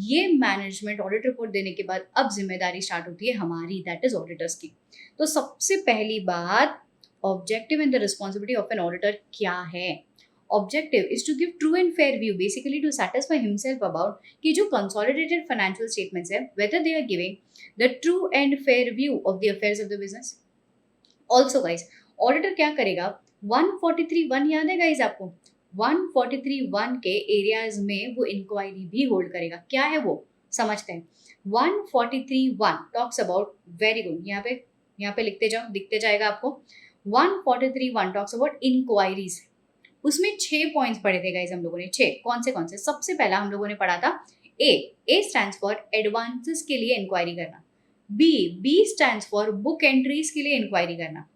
ये मैनेजमेंट ऑडिट रिपोर्ट देने के बाद अब जिम्मेदारी स्टार्ट होती है हमारी, दैट इज ऑडिटर्स की। तो सबसे पहली बात, objective and the responsibility of an auditor क्या है? Objective is to give true and fair view, basically to satisfy himself about कि जो कंसोलिडेटेड फाइनेंशियल स्टेटमेंट्स है whether they are giving the true and fair view of the affairs of the business. Also guys, auditor क्या करेगा, 143(1) याद है गाइस आपको, 143(1) के एरियाज में वो इंक्वायरी भी होल्ड करेगा। क्या है वो, समझते हैं। 143(1) टॉक्स अबाउट, वेरी गुड, यहाँ पे लिखते जाओ, दिखते जाएगा आपको। 143(1) टॉक्स अबाउट इंक्वायरीज। उसमें 6 पॉइंट्स पढ़े थे गाइस हम लोगों ने। 6 कौन से? सबसे पहला हम लोगों ने पढ़ा था ए स्टैंड्स फॉर एडवांसेस के लिए इंक्वायरी करना, B stands for book entries के लिए इंक्वायरी करना,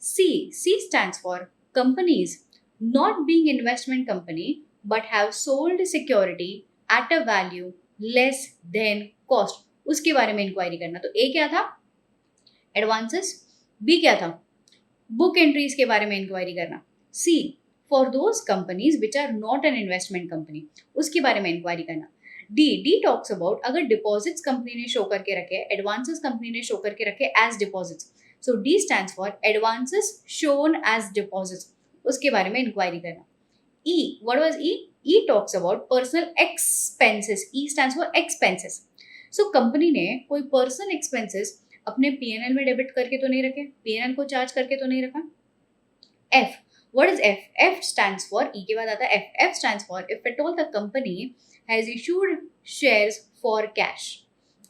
C stands for companies not being investment company but have sold security at a value less than cost, उसके बारे में इंक्वायरी करना। तो ए क्या था, एडवांसेस, बी क्या था, बुक एंट्रीज के बारे में इंक्वायरी करना, सी for those companies which are not an investment company, उसके बारे में इंक्वायरी करना, डी टॉक्स अबाउट अगर डिपॉजिट्स कंपनी ने शो करके रखे, एडवांसेस कंपनी ने शो करके रखे as deposits, so D stands for advances shown as deposits, उसके बारे में इंक्वायरी करना। E, what was E, E talks about personal expenses, E stands for expenses. So company ने कोई पर्सनल एक्सपेंसेस अपने पीएनएल में डेबिट करके तो नहीं रखे, पीएनएल को चार्ज करके तो नहीं रखा। F, what is F, F stands for, E के बाद आता है F, F stands for if at all the company has issued shares for cash,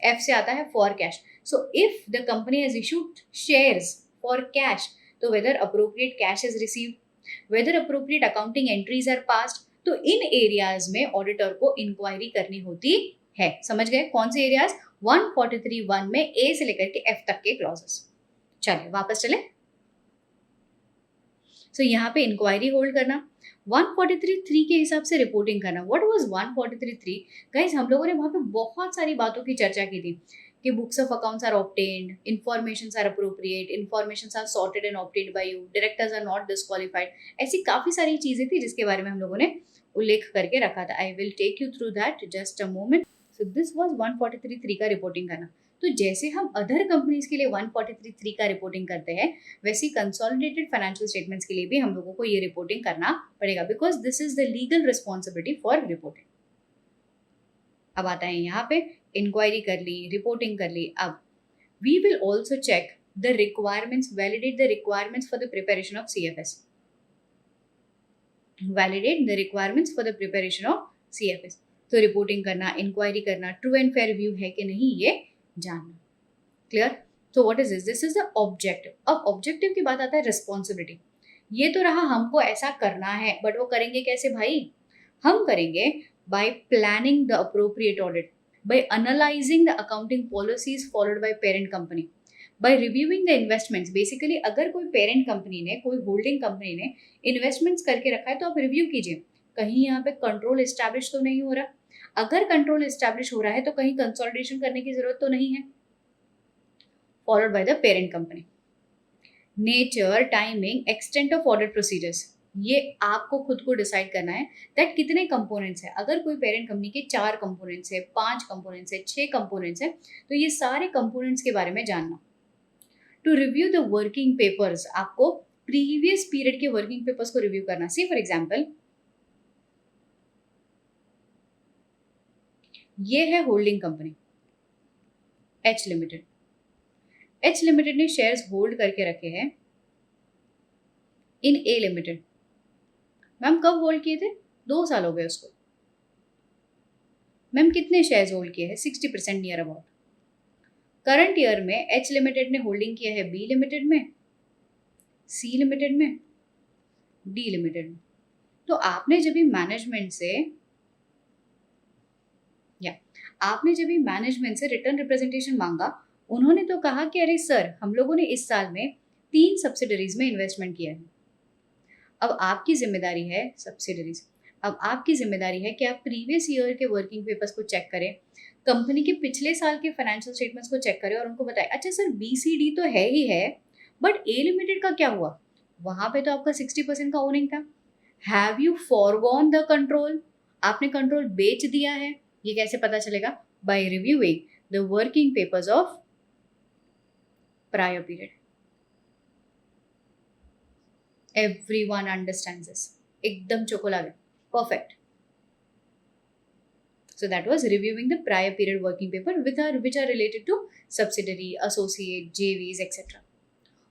F से आता है for cash. So if the company has issued shares for cash, तो whether appropriate cash is received, whether appropriate accounting entries are passed, तो इन एरियाज में ऑडिटर को इंक्वायरी करनी होती है। समझ गए कौन से एरियाज, 143(1) में ए से लेकर के एफ तक के क्लॉजेस। चलिए वापस चले। सो यहाँ पे इंक्वायरी होल्ड करना, 143(3) के हिसाब से रिपोर्टिंग करना। व्हाट वाज 143(3) गाइस, हम लोगों ने वहाँ पे बहुत सारी बातों की चर्चा की थी कि books of accounts are obtained, informations are appropriate, informations are sorted and obtained by you, directors are not disqualified, ऐसी काफी सारी चीजें थी जिसके बारे में हम लोगों ने उल्लेख करके रखा था। I will take you through that just a moment. So this was 143(3) का रिपोर्टिंग करना। तो जैसे हम अदर कंपनीज के लिए 143(3) का रिपोर्टिंग करते हैं, वैसे कंसोलिडेटेड फाइनेंशियल स्टेटमेंट्स के लिए भी हम लोगों को ये रिपोर्टिंग करना पड़ेगा, because this is the legal responsibility for reporting. अब आता है यहाँ पे इंक्वायरी कर ली, रिपोर्टिंग कर ली। अब we will also check the requirements, validate the requirements for the preparation of CFS, validate the requirements for the preparation of CFS। तो रिपोर्टिंग करना, इंक्वायरी करना, ट्रू एंड फेयर व्यू है कि नहीं ये जानना। क्लियर? तो what is this, this is the objective. अब ऑब्जेक्टिव की बात आता है रिस्पॉन्सिबिलिटी। ये तो रहा हमको ऐसा करना है, बट वो करेंगे कैसे भाई, हम करेंगे bye planning the appropriate audit, by analyzing the accounting policies followed by parent company, by reviewing the investments। Basically अगर कोई पेरेंट कंपनी ने, कोई होल्डिंग कंपनी ने इन्वेस्टमेंट्स करके रखा है, तो आप रिव्यू कीजिए कहीं यहाँ पे कंट्रोल एस्टैब्लिश तो नहीं हो रहा। अगर कंट्रोल एस्टैब्लिश हो रहा है तो कहीं कंसोलिडेशन करने की जरूरत तो नहीं है। Followed by the parent company. Nature, timing, extent of audit procedures, ये आपको खुद को डिसाइड करना है दैट कितने कंपोनेंट्स है। अगर कोई पेरेंट कंपनी के 4 कंपोनेंट्स है, 5 कंपोनेंट्स है, 6 कंपोनेंट्स है, तो ये सारे कंपोनेंट्स के बारे में जानना। To review the working papers, आपको प्रीवियस पीरियड के वर्किंग पेपर्स को रिव्यू करना। सी फॉर एग्जाम्पल, ये है holding company H limited. H limited ने शेयर्स होल्ड करके रखे हैं इन ए लिमिटेड। मैम कब होल्ड किए थे, 2 साल हो गए उसको। मैम कितने शेयर्स होल्ड किए हैं, 60% नियर अबाउट। करंट ईयर में एच लिमिटेड ने होल्डिंग किया है बी लिमिटेड में, सी लिमिटेड में, डी लिमिटेड में। तो आपने जब भी मैनेजमेंट से रिटर्न रिप्रेजेंटेशन मांगा, उन्होंने तो कहा कि अरे सर, हम लोगों ने इस साल में 3 सब्सिडरीज में इन्वेस्टमेंट किया है। अब आपकी जिम्मेदारी है सब्सिडरीज, अब आपकी जिम्मेदारी है कि आप प्रीवियस ईयर के वर्किंग पेपर्स को चेक करें, कंपनी के पिछले साल के फाइनेंशियल स्टेटमेंट्स को चेक करें और उनको बताएं, अच्छा सर BCD तो है ही है, बट ए लिमिटेड का क्या हुआ, वहां पे तो आपका 60% का ओनिंग था। Have you forgone the control, आपने कंट्रोल बेच दिया है। ये कैसे पता चलेगा, by reviewing the working papers of prior period. Everyone understands this, एकदम चोकोला गया, perfect. So that was reviewing the prior period working paper which are related to subsidiary, associate, JVs, etc.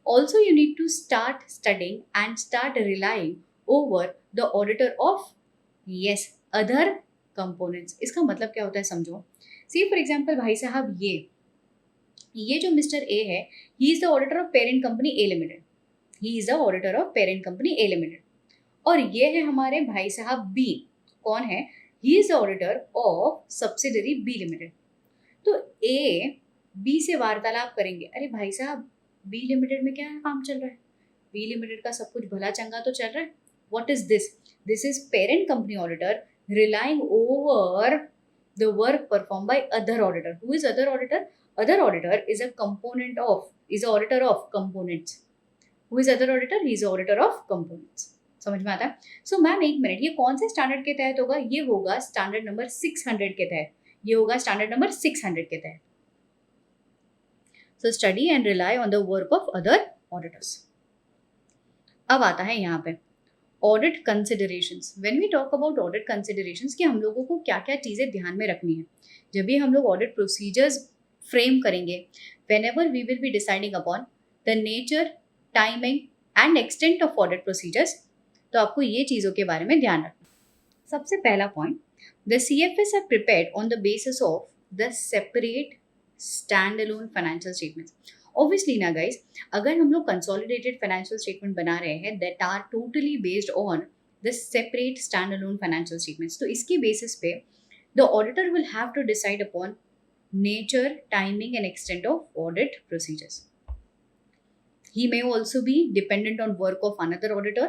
Also, you need to start studying and start relying over the auditor of, yes, other components. इसका मतलब क्या होता है समझो. See for example, भाई साहब ये जो मिस्टर ए है, he is the auditor of parent company A limited. He is the auditor of parent company A limited. और ये है हमारे भाई साहब बी. कौन है? He is the auditor of subsidiary B limited. तो ए बी से वार्तालाप करेंगे, अरे भाई साहब बी लिमिटेड में क्या काम चल रहा है? बी लिमिटेड का सब कुछ भला चंगा तो चल रहा है. What is this? This is parent company auditor relying over the work performed by other auditor. Who is other auditor? Other auditor is a auditor of components. Who is other auditor? He is auditor of components. समझ में आता है? सो मैम एक मिनट, ये कौन से स्टैंडर्ड के तहत होगा? ये होगा स्टैंडर्ड नंबर 600 के तहत. ये होगा स्टैंडर्ड नंबर 600 के तहत. So study and rely on the work of other auditors. अब आता है यहाँ पे audit considerations. When we talk about audit considerations कि हम लोगों को क्या क्या चीज़ें ध्यान में रखनी है जब भी हम लोग ऑडिट प्रोसीजर्स फ्रेम करेंगे. Whenever we will be deciding upon the nature, timing and extent of audit procedures, तो आपको ये चीज़ों के बारे में ध्यान रखना. सबसे पहला point, the CFS are prepared on the basis of the separate stand alone financial statements. Obviously ना गाइज, अगर हम लोग कंसोलिडेटेड फाइनेंशियल स्टेटमेंट बना रहे हैं that are totally based on the separate stand alone financial statements, तो इसके बेसिस पे the auditor will have to decide upon nature, timing and extent of audit procedures. He may also be dependent on work of another auditor.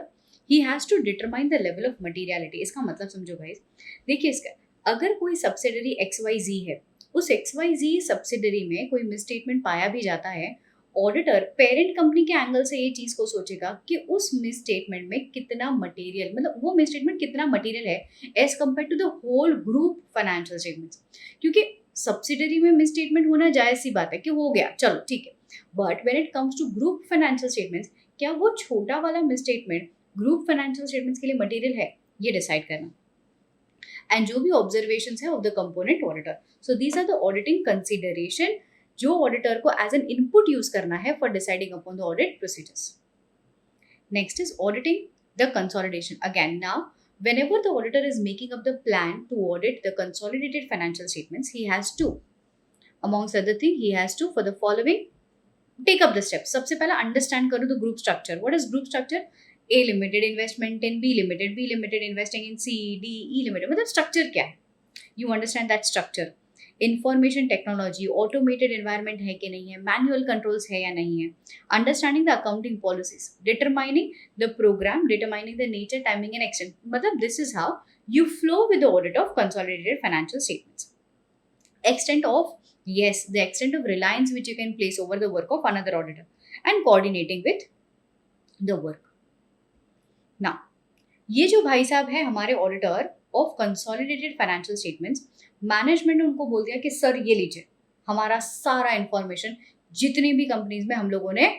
He has to determine the level of materiality. इसका मतलब समझो गाइज. देखिए इसका, अगर कोई सब्सिडरी XYZ है, उस XYZ सब्सिडरी में कोई मिसस्टेटमेंट पाया भी जाता है, ऑडिटर पेरेंट कंपनी के एंगल से ये चीज़ को सोचेगा कि उस मिसस्टेटमेंट में कितना मटेरियल, मतलब वो मिसस्टेटमेंट कितना मटेरियल है as compare to the whole group financial statements. क्योंकि सब्सिडरी में मिसस्टेटमेंट होना जायज़ सी बात है कि हो गया, चलो ठीक है. But when it comes to group financial statements, क्या वो छोटा वाला मिसस्टेटमेंट ग्रुप फाइनेंशियल स्टेटमेंट्स के लिए मटेरियल है, ये डिसाइड करना. एंड जो भी ऑब्जर्वेशंस है of the component auditor. So these are the auditing consideration जो ऑडिटर को एज एन इनपुट यूज करना है for deciding upon the audit procedures. Next is auditing the consolidation. Again now whenever the auditor is making up the plan to audit the consolidated financial statements, he has to, amongst other thing, he has to for the following take up the steps. सबसे पहला अंडरस्टैंड करो the group structure. What is group structure? A limited investment in B limited investing in C D E limited. मतलब स्ट्रक्चर क्या है, you understand that structure. Information technology, automated environment है कि नहीं है, मैनुअल कंट्रोल्स है या नहीं है, understanding the accounting policies, determining the program, determining the nature, timing and extent. मतलब this is how you flow with the audit of consolidated financial statements. Extent of, yes, the extent of reliance which you can place over the work of another auditor and coordinating with the work. Now, ये जो भाई साहब है हमारे auditor of consolidated financial statements, management ने उनको बोल दिया कि सर ये लीजिए हमारा सारा इंफॉर्मेशन जितनी भी कंपनीज में हम लोगों ने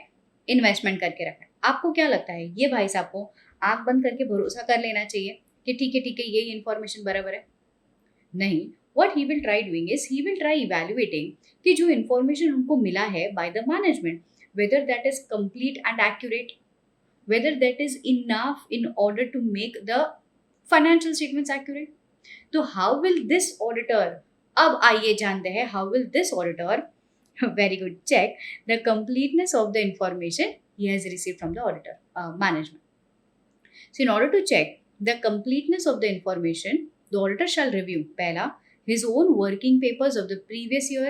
इन्वेस्टमेंट करके रखा है. आपको क्या लगता है ये भाई साहब को आंख बंद करके भरोसा कर लेना चाहिए कि ठीक है ये इन्फॉर्मेशन बराबर है? नहीं. What he will try doing is he will try evaluating कि जो information उनको मिला है by the management, whether that is complete and accurate, whether that is enough in order to make the financial statements accurate. तो how will this auditor, अब आइए जानते हैं how will this auditor very good check the completeness of the information he has received from the auditor management. So in order to check the completeness of the information, the auditor shall review पहला his own working papers of the previous year,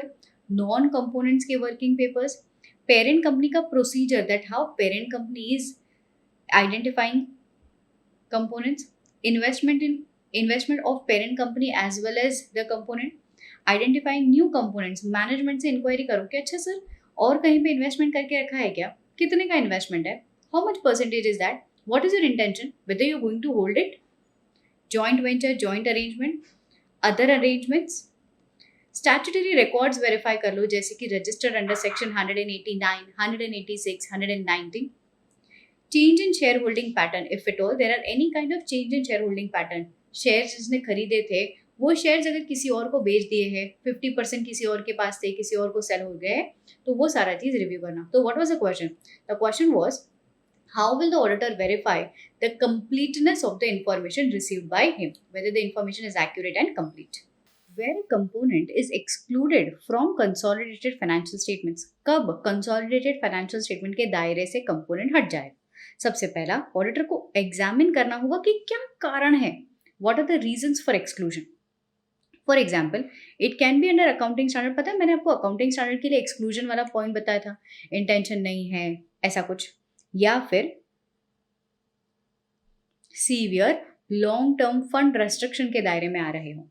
non-components के working papers, parent company का procedure, that how parent company is identifying components, investment of parent company as well as the component, identifying new components, management से inquiry करो कि अच्छा सर और कहीं पे investment करके रखा है क्या, कितने का investment है, how much percentage is that, what is your intention, whether you are going to hold it, joint venture, joint arrangement, other arrangements. Statutory records verify कर लो जैसे कि registered under section 189, 186, 190. Change in share holding pattern, if it all there are any kind of change in share holding pattern, share जिसने खरीदे थे वो शेयर्स अगर किसी और को बेच दिए हैं, 50% किसी और के पास थे, किसी और को सेल हो गए, तो वो सारा चीज रिव्यू करना. तो what was the question? The question was, how will the auditor verify the completeness of the information received by him, whether the information is accurate and complete? Where a component is excluded from consolidated financial statements, कब consolidated financial statement के दायरे से component हट जाए? सबसे पहला ऑडिटर को एग्जामिन करना होगा कि क्या कारण है, what are the reasons for exclusion. For example, it can be under accounting standard. पता है मैंने आपको अकाउंटिंग स्टैंडर्ड के लिए एक्सक्लूजन वाला पॉइंट बताया था, इंटेंशन नहीं है ऐसा कुछ, या फिर severe long term fund restriction के दायरे में आ रहे हो.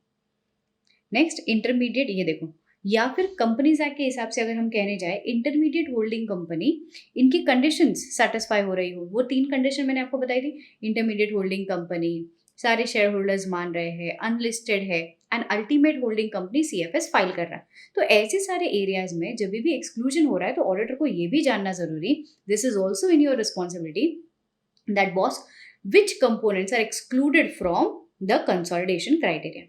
नेक्स्ट, इंटरमीडिएट, ये देखो, या फिर कंपनीज एक्ट के हिसाब से अगर हम कहने जाए, इंटरमीडिएट होल्डिंग कंपनी, इनकी कंडीशंस सेटिस्फाई हो रही हो. वो 3 कंडीशन मैंने आपको बताई थी, इंटरमीडिएट होल्डिंग कंपनी, सारे शेयर होल्डर्स मान रहे हैं, अनलिस्टेड है, and ultimate holding company CFS file कर रहा है. तो ऐसे सारे एरियाज में जब भी एक्सक्लूजन हो रहा है तो ऑडिटर को ये भी जानना जरूरी, this is also in your responsibility, that boss which components are excluded from the consolidation criteria.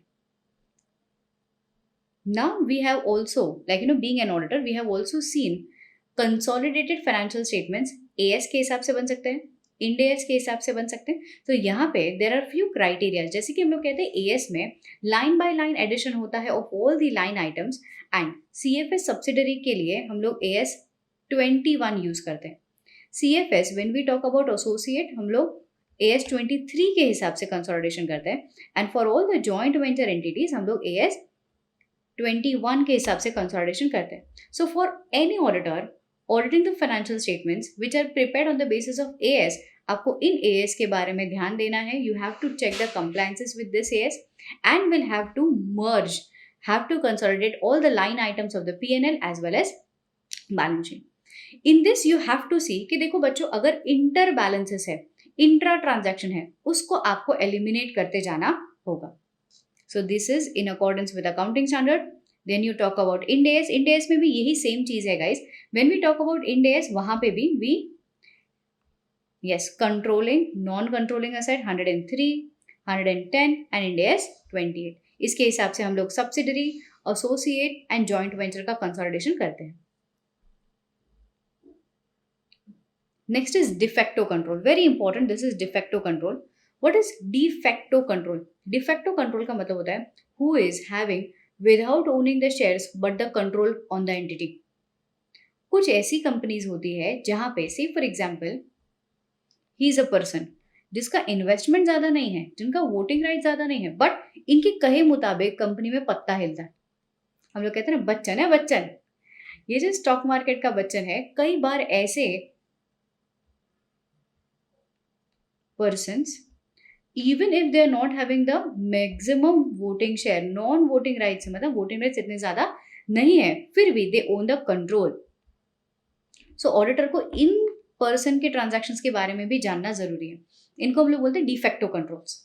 Now we have also, like being an auditor, we have also seen consolidated financial statements AS के हिसाब से बन सकते हैं, Ind AS के हिसाब से बन सकते हैं. तो यहाँ पे there are few criteria, जैसे कि हम लोग कहते हैं AS में line by line addition होता है of all the line items, and CFS subsidiary के लिए हम लोग AS 21 यूज करते हैं. CFS when we talk about associate, हम लोग AS 23 के हिसाब से कंसोलिडेशन करते हैं, and for all the joint venture entities हम लोग AS 21 के हिसाब से कंसोलिडेशन करते हैं. So for any auditor auditing the financial statements which are prepared on the basis of AS, आपको इन AS के बारे में ध्यान देना है. You have to check the compliances with this AS and will have to merge, have to consolidate all the line items of the P&L as well as balance sheet. In this you have to see कि देखो बच्चों, अगर इंटर बैलेंसेस है, इंट्रा ट्रांजैक्शन है, उसको आपको एलिमिनेट करते जाना होगा. So this is in accordance with accounting standard. Then you talk about Ind AS. Ind AS में भी यही सेम चीज है guys. When we talk about Ind AS, वहां पे भी we controlling, non controlling asset 103, 110 and Ind AS 28. इसके हिसाब से हम लोग subsidiary, associate and joint venture का कंसोलिडेशन करते हैं. Next is de facto control. Very important. This is de facto control. What is de facto control? De facto control का मतलब होता है who is having without owning the shares but the control on the entity. कुछ ऐसी कंपनीज होती है जहां पे say for example he is a person जिसका इन्वेस्टमेंट ज्यादा नहीं है, जिनका वोटिंग राइट ज्यादा नहीं है, बट इनके कहे मुताबिक कंपनी में पत्ता हिलता है. हम लोग कहते हैं ना बच्चन है बच्चन. ये जो स्टॉक मार्केट का बच्चन है, कई बार ऐसे persons, even if they are not having the maximum voting share, non voting rights, मतलब voting rights इतने ज्यादा नहीं है, फिर भी they own the control. So auditor को इन पर्सन के ट्रांजैक्शंस के बारे में भी जानना जरूरी है. इनको हम लोग बोलते हैं de facto controls.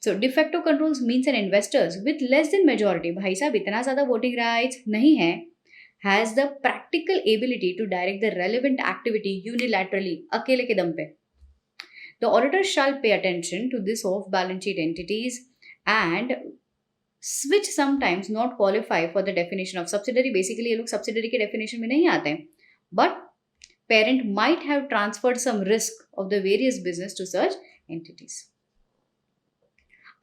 So de facto controls means an investors with less than majority, भाई साहब इतना ज्यादा वोटिंग राइट्स नहीं है, has the practical ability to direct the relevant activity unilaterally, अकेले के दम पे. The auditor shall pay attention to this off balance sheet entities and which sometimes not qualify for the definition of subsidiary. Basically ये लोग subsidiary के definition में नहीं आते हैं, but parent might have transferred some risk of the various business to such entities.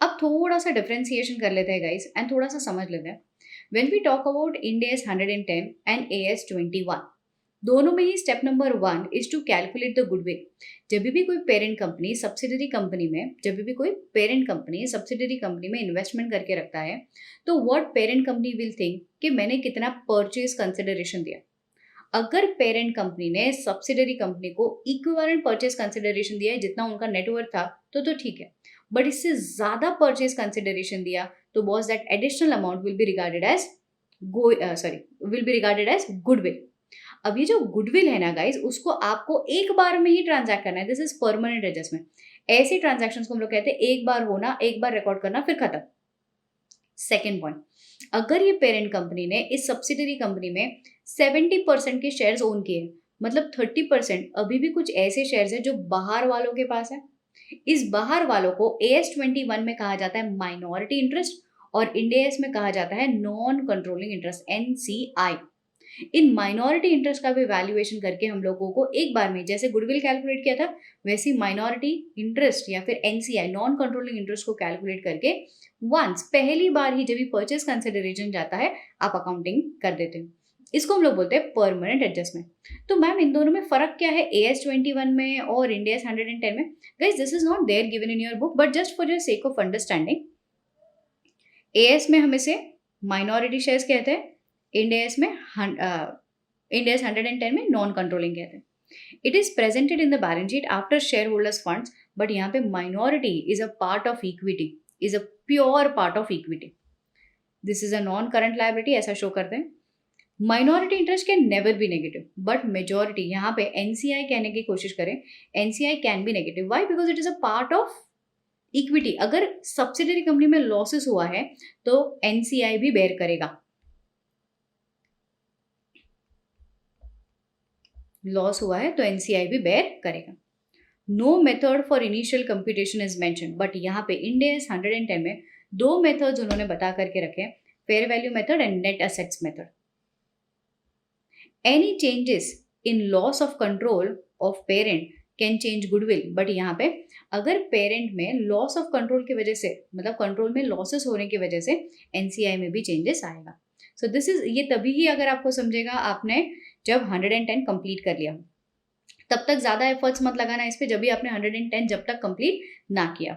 अब थोड़ा सा डिफरेंशिएशन कर लेते हैं गाइस एंड थोड़ा सा समझ लेते हैं. When we talk about Ind AS 110 and AS 21, दोनों में ही step number 1 is to calculate the goodwill. जब भी कोई पेरेंट कंपनी सब्सिडरी कंपनी में, जब भी कोई पेरेंट कंपनी सब्सिडरी कंपनी में इन्वेस्टमेंट करके रखता है, तो what parent company will think कि मैंने कितना परचेज कंसिडरेशन दिया. अगर पेरेंट कंपनी ने सब्सिडरी कंपनी को इक्विवेलेंट परचेज कंसिडरेशन दिया है जितना उनका नेटवर्थ था, तो ठीक है, बट इससे ज्यादा परचेज कंसिडरेशन दिया तो boss that additional amount will be regarded as goodwill. अब ये जो गुडविल है ना गाइज, उसको आपको एक बार में ही ट्रांजैक्ट करना है. This is permanent adjustment. ऐसे ट्रांजैक्शंस को हम लोग कहते हैं एक बार होना, एक बार रिकॉर्ड करना, फिर खत्म. सेकेंड पॉइंट, अगर ये पेरेंट कंपनी ने इस सब्सिडरी कंपनी में 70% के शेयर्स ओन किए, मतलब 30% अभी भी कुछ ऐसे शेयर्स है जो बाहर वालों के पास है, इस बाहर वालों को AS21 में कहा जाता है माइनॉरिटी इंटरेस्ट और इंड AS में कहा जाता है नॉन कंट्रोलिंग इंटरेस्ट NCI। इन माइनॉरिटी इंटरेस्ट का भी वैल्यूएशन करके हम लोगों को एक बार में जैसे गुडविल कैलकुलेट किया था वैसे माइनॉरिटी इंटरेस्ट या फिर NCI नॉन कंट्रोलिंग इंटरेस्ट को कैलकुलेट करके वंस पहली बार ही जब भी परचेज कंसिडरेशन जाता है आप अकाउंटिंग कर देते हो। इसको हम लोग बोलते हैं परमानेंट एडजस्टमेंट। तो मैम इन दोनों में फर्क क्या है AS21 में और इंड AS 110 में? Guys this is not there given in your book but just for your sake of understanding. AS में हम इसे माइनॉरिटी शेयर्स कहते हैं, इंड AS में इंड AS 110 में नॉन कंट्रोलिंग कहते हैं। It is presented in the balance sheet after share holders funds but यहाँ पे minority is a part of equity, is a pure part of equity. This is a non current liability, ऐसा शो करते हैं। Minority interest can never be negative but majority, यहाँ पे NCI कहने की कोशिश करें, NCI can be negative. Why? Because it is a part of equity. अगर सब्सिडरी कंपनी में लॉसेस हुआ है तो NCI भी बेयर करेगा, लॉस हुआ है तो NCI भी बेयर करेगा। No method for initial computation is mention but यहाँ पे इंड AS 110 में दो मेथड्स उन्होंने बता करके रखे, fair value method and net assets method. Any changes in loss of control of parent can change goodwill but यहाँ पे अगर पेरेंट में लॉस ऑफ कंट्रोल की वजह से मतलब कंट्रोल में लॉसेस होने की वजह से NCI में भी चेंजेस आएगा। सो दिस इज, ये तभी ही अगर आपको समझेगा आपने जब 110 कंप्लीट कर लिया, तब तक ज्यादा एफर्ट्स मत लगाना इस पे जब भी आपने 110 जब तक कंप्लीट ना किया।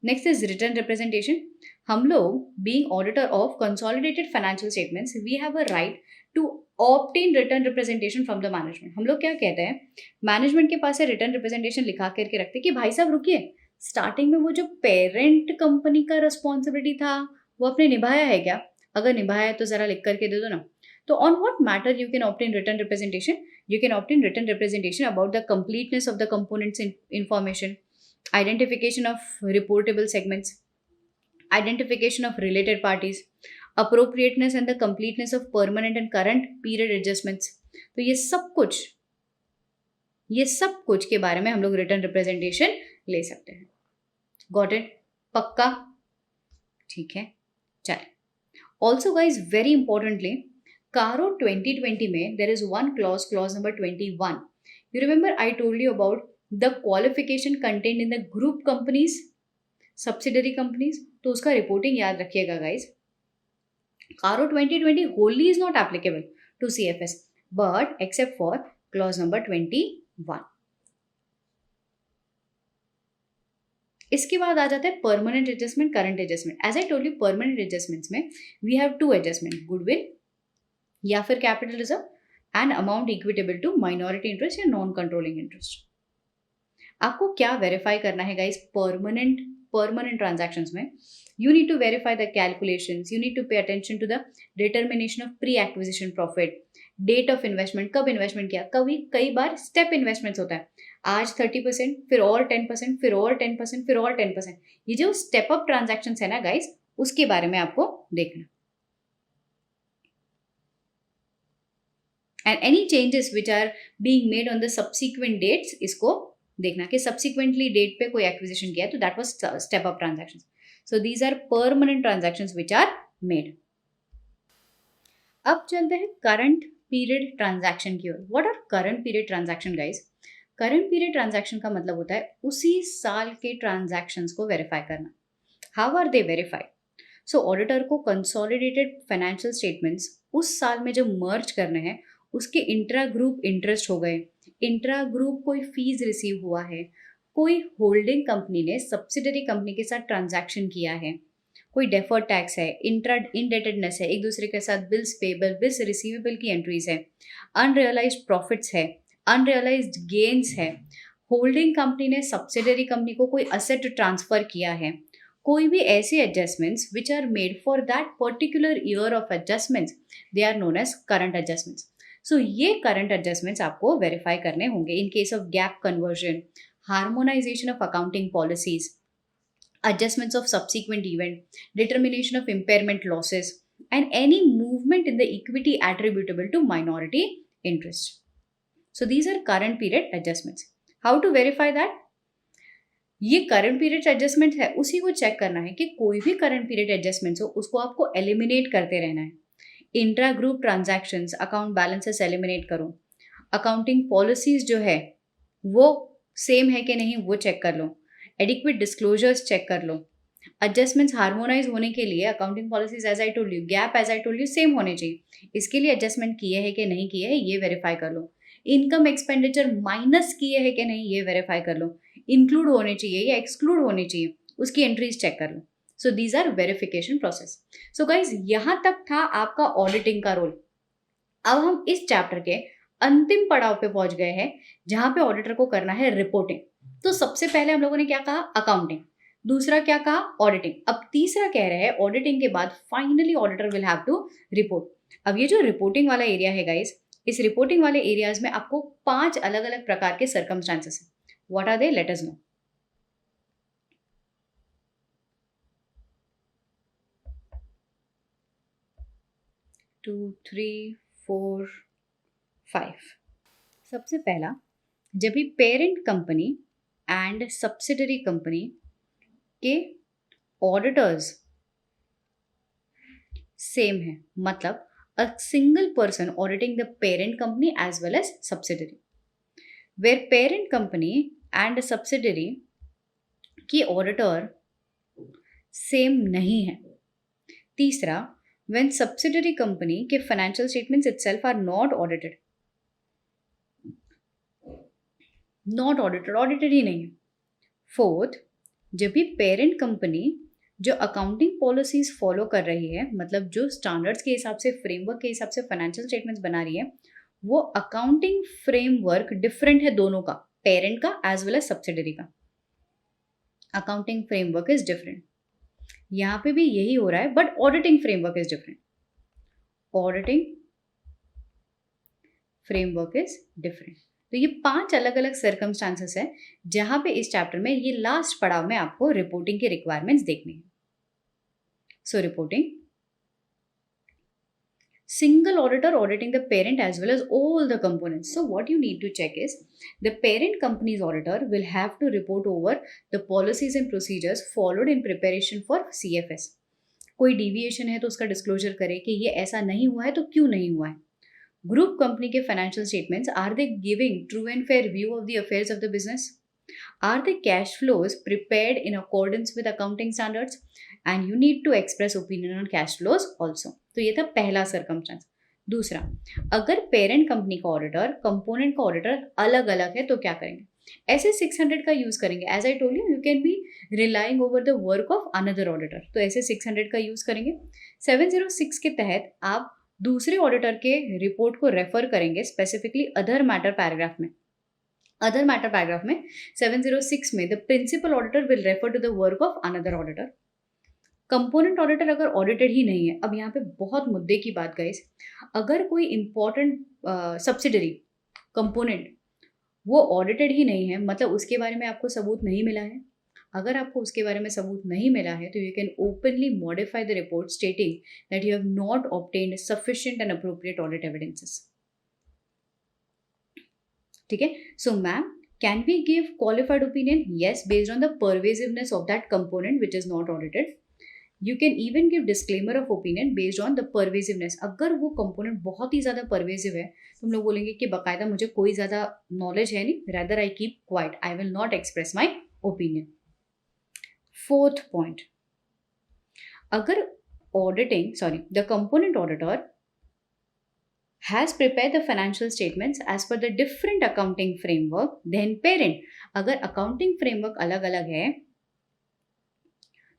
Next is written representation. हम लोग being auditor of consolidated financial statements we have a right to obtain written representation from the management. हम लोग क्या कहते हैं, मैनेजमेंट के पास रिटर्न रिप्रेजेंटेशन लिखा करके रखते हैं कि भाई साहब रुकिए, स्टार्टिंग में वो जो पेरेंट कंपनी का रिस्पॉन्सिबिलिटी था वो आपने निभाया है क्या? अगर निभाया है तो जरा लिख करके दे दो ना। तो on what matter you can obtain written representation? You can obtain written representation about the completeness of the components information, identification of reportable segments, identification of related parties, appropriateness and the completeness of permanent and current period adjustments. तो ये सब कुछ के बारे में हम लोग रिटर्न रिप्रेजेंटेशन ले सकते हैं। Got it? पक्का? ठीक है, चलिए। Also guys very importantly Caro 2020 में there is one clause number 21. You remember I told you about the qualification contained in the group companies, subsidiary companies. तो उसका रिपोर्टिंग याद रखिएगा guys. Caro 2020 wholly is not applicable to CFS but except for clause number 21. इसके बाद आ जाता है permanent adjustment, current adjustment. As I told you permanent adjustments में we have to adjustment, goodwill या फिर capital reserve and amount equitable to minority interest या नॉन कंट्रोलिंग इंटरेस्ट। आपको क्या वेरीफाई करना है गाइस परमानेंट ट्रांजैक्शंस में? You need to verify the calculations, you need to pay attention to the determination of pre acquisition profit, date of investment, कब इन्वेस्टमेंट किया। कई बार स्टेप इन्वेस्टमेंट्स होता है, आज 30% फिर और 10% फिर और 10% फिर और 10%। ये जो स्टेप अप ट्रांजैक्शन है ना गाइस, उसके बारे में आपको देखना। And any changes which are being made on the subsequent dates, इसको देखना कि सब्सिक्वेंटली डेट पे कोई एक्विजिशन किया है तो that was step up transaction. So these are permanent transactions which are made. अब चलते हैं करंट पीरियड ट्रांजैक्शन की ओर। What are current period transaction guys? Current period transaction का मतलब होता है उसी साल के ट्रांजैक्शंस को वेरीफाई करना। How are they verified? So auditor को कंसोलिडेटेड फाइनेंशियल स्टेटमेंट्स उस साल में जो मर्ज करने हैं उसके इंट्रा ग्रुप इंटरेस्ट हो गए, इंट्रा ग्रुप कोई फीस रिसीव हुआ है, कोई होल्डिंग कंपनी ने सब्सिडरी कंपनी के साथ ट्रांजैक्शन किया है, कोई डेफर्ड टैक्स है, इंट्रा इंडेटेडनेस है, एक दूसरे के साथ बिल्स पेबल बिल्स रिसीवेबल की एंट्रीज है, अनरियलाइज्ड प्रॉफिट्स है, अनरियलाइज्ड गेन्स है, होल्डिंग कंपनी ने सब्सिडरी कंपनी को कोई असेट ट्रांसफर किया है, कोई भी ऐसे adjustments which are made for that particular year of adjustments, they are known as current adjustments. So ये करंट एडजस्टमेंट्स आपको वेरीफाई करने होंगे in case of gap conversion, harmonisation of accounting policies, adjustments of subsequent event, determination of impairment losses, and any movement in the equity attributable to minority interest. So these are current period adjustments. How to verify that? ये करंट पीरियड एडजस्टमेंट है, उसी को चेक करना है कि कोई भी करंट पीरियड एडजस्टमेंट्स हो उसको आपको एलिमिनेट करते रहना है। Intra group transactions, account balances eliminate करो। अकाउंटिंग पॉलिसीज जो है वो सेम है कि नहीं वो चेक कर लो। एडिक्वेट डिस्क्लोजर्स चेक कर लो। एडजस्टमेंट्स हार्मोनाइज होने के लिए accounting policies as I told you, GAAP as I told you same होने चाहिए। इसके लिए एडजस्टमेंट किए हैं कि नहीं किए हैं ये वेरीफाई कर लो। इनकम एक्सपेंडिचर माइनस किए हैं कि नहीं ये वेरीफाई कर लो। इंक्लूड होने चाहिए या एक्सक्लूड होने चाहिए उसकी एंट्रीज चेक कर लो। So these are verification process. So guys यहाँ तक था आपका ऑडिटिंग का रोल। अब हम इस चैप्टर के अंतिम पड़ाव पे पहुंच गए हैं जहां पे ऑडिटर को करना है रिपोर्टिंग। तो सबसे पहले हम लोगों ने क्या कहा, अकाउंटिंग। दूसरा क्या कहा, ऑडिटिंग। अब तीसरा कह रहे हैं ऑडिटिंग के बाद finally auditor will have to report. अब ये जो रिपोर्टिंग वाला एरिया है गाइस, इस रिपोर्टिंग वाले एरियाज में आपको 5 अलग अलग प्रकार के सर्कमस्टांसेस हैं। What are they, let us know. 2 3 4 5। सबसे पहला, जब भी parent company and subsidiary company के ऑडिटर्स सेम है, मतलब a single person auditing the parent company as well as subsidiary, where parent company and subsidiary की ऑडिटर सेम नहीं है। तीसरा, व्हेन सब्सिडरी कंपनी के financial statements itself are not audited, audited ही नहीं है। फोर्थ, जब भी पेरेंट कंपनी जो अकाउंटिंग पॉलिसीज फॉलो कर रही है, मतलब जो स्टैंडर्ड्स के हिसाब से, फ्रेमवर्क के हिसाब से फाइनेंशियल स्टेटमेंट्स बना रही है, वो अकाउंटिंग फ्रेमवर्क डिफरेंट है दोनों का, पेरेंट का एज वेल एज सब्सिडरी का। Accounting framework is different. यहां पे भी यही हो रहा है, but auditing framework is different. Auditing framework is different. तो ये 5 अलग अलग सर्कमस्टांसेस है जहां पे इस चैप्टर में ये लास्ट पड़ाव में आपको रिपोर्टिंग की रिक्वायरमेंट्स देखनी है। सो reporting, single auditor auditing the parent as well as all the components. So what you need to check is the parent company's auditor will have to report over the policies and procedures followed in preparation for CFS. कोई deviation है तो उसका disclosure करे कि ये ऐसा नहीं हुआ है तो क्यों नहीं हुआ है। Group company के financial statements, are they giving true and fair view of the affairs of the business? Are the cash flows prepared in accordance with accounting standards? And you need to express opinion on cash flows also. तो ये था पहला सर्कमस्टांस। दूसरा, अगर पेरेंट कंपनी का ऑडिटर कंपोनेंट का ऑडिटर अलग अलग है तो क्या करेंगे? ऐसे 600 का यूज करेंगे। As I told you can be relying over the work of another auditor, तो ऐसे 600 का यूज करेंगे। 706 के तहत आप दूसरे ऑडिटर के रिपोर्ट को रेफर करेंगे, स्पेसिफिकली अदर मैटर पैराग्राफ में। अदर मैटर पैराग्राफ में 706 में the principal auditor will refer to the work of another auditor. Component auditor अगर ऑडिटेड ही नहीं है, अब यहाँ पे बहुत मुद्दे की बात गाइस, अगर कोई इंपॉर्टेंट सब्सिडरी कंपोनेंट वो ऑडिटेड ही नहीं है, मतलब उसके बारे में आपको सबूत नहीं मिला है, अगर आपको उसके बारे में सबूत नहीं मिला है तो you can openly modify the report stating that you have not obtained sufficient and appropriate audit evidences. ठीक है। So ma'am, can we give qualified opinion? Yes, based on the pervasiveness of that component which is not audited. You can even give disclaimer of opinion based on the pervasiveness. अगर वो कंपोनेंट बहुत ही ज़्यादा परवेसिव है तो हम लोग बोलेंगे कि बाकायदा मुझे कोई ज़्यादा नॉलेज है नहीं, rather I keep quiet, I will not express my opinion. Fourth point, अगर the component auditor has prepared the financial statements as per the different accounting framework, then parent, अगर accounting framework अलग अलग है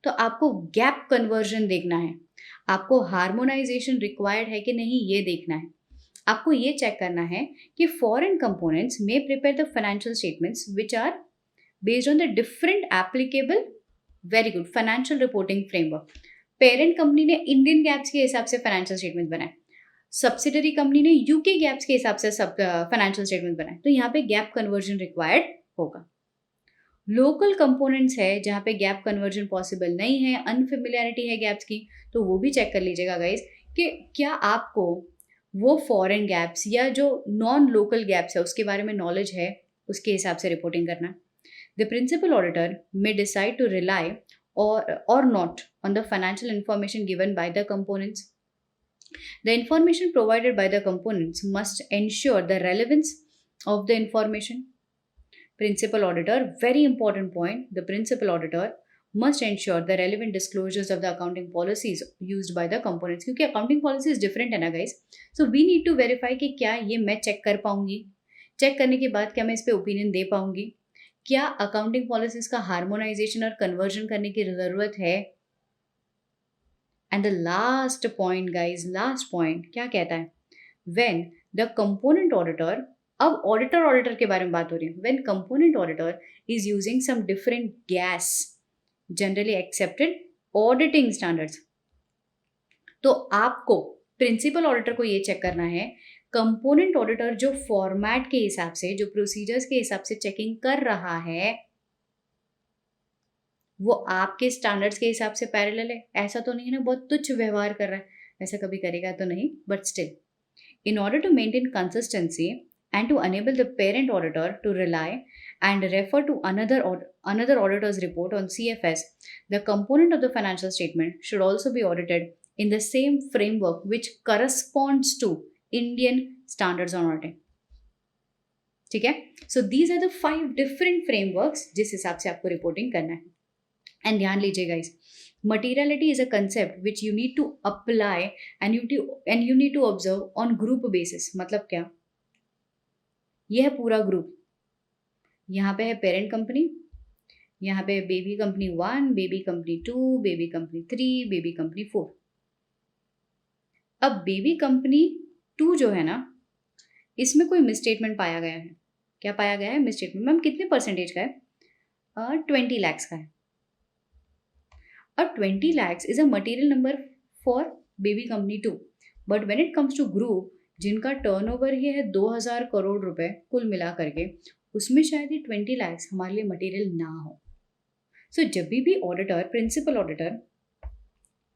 तो आपको गैप कन्वर्जन देखना है, आपको हार्मोनाइजेशन रिक्वायर्ड है कि नहीं ये देखना है। आपको ये चेक करना है कि फॉरेन कंपोनेंट्स में prepare the financial statements which are based on the different applicable, very good, financial reporting framework. Parent company ने इंडियन गैप्स के हिसाब से फाइनेंशियल स्टेटमेंट बनाए, सब्सिडरी कंपनी ने यूके गैप्स के हिसाब से फाइनेंशियल स्टेटमेंट बनाए, तो यहाँ पे गैप कन्वर्जन रिक्वायर्ड होगा। लोकल कंपोनेंट्स है जहाँ पे गैप कन्वर्जन पॉसिबल नहीं है, अनफेमिलियरिटी है गैप्स की, तो वो भी चेक कर लीजिएगा गाइज कि क्या आपको वो फॉरेन गैप्स या जो नॉन लोकल गैप्स है उसके बारे में नॉलेज है, उसके हिसाब से रिपोर्टिंग करना। The principal auditor may decide to rely or not on the financial information given by the components. The information provided by the components must ensure the relevance of the information. Principal auditor, very important point, the principal auditor must ensure the relevant disclosures of the accounting policies used by the components. क्योंकि accounting policy is different है ना guys, so we need to verify कि क्या ये मैं चेक कर पाऊंगी, चेक करने के बाद क्या मैं इस पे ओपिनियन दे पाऊंगी, क्या अकाउंटिंग पॉलिसीज का हार्मोनाइजेशन और कन्वर्जन करने की जरूरत है. And the last point guys, last point क्या कहता है, व्हेन द कंपोनेंट ऑडिटर, अब ऑडिटर के बारे में बात हो रही है, when component auditor is using some different GAAS generally accepted auditing standards, तो आपको प्रिंसिपल ऑडिटर को ये चेक करना है कंपोनेंट ऑडिटर जो फॉर्मेट के हिसाब से, जो प्रोसीजर्स के हिसाब से चेकिंग कर रहा है वो आपके स्टैंडर्ड्स के हिसाब से पैरेलल है. ऐसा तो नहीं है ना बहुत तुच्छ व्यवहार कर रहा है, ऐसा कभी करेगा तो नहीं, but still in order to maintain consistency and to enable the parent auditor to rely and refer to another auditor's report on CFS, the component of the financial statement should also be audited in the same framework which corresponds to Indian standards on auditing. ठीक है, so these are the 5 different frameworks जिस हिसाब से आपको रिपोर्टिंग करना है. एंड ध्यान लीजिए guys, materiality is a concept which you need to apply and you need to observe on group basis. मतलब क्या, यह पूरा ग्रुप, यहाँ पे है पेरेंट कंपनी, यहाँ पे baby company 1, baby company 2, baby company 3, baby company 4. अब बेबी कंपनी 2 जो है ना, इसमें कोई मिसस्टेटमेंट पाया गया है. क्या पाया गया है मिसस्टेटमेंट? मैम कितने परसेंटेज का है? 20 lakhs का है. और 20 lakhs is a material number for baby company 2. But when it comes to group, जिनका टर्नओवर ही है 2000 करोड़ रुपए कुल मिला करके, उसमें शायद ये 20 lakhs हमारे लिए मटेरियल ना हो. सो जब भी ऑडिटर, प्रिंसिपल ऑडिटर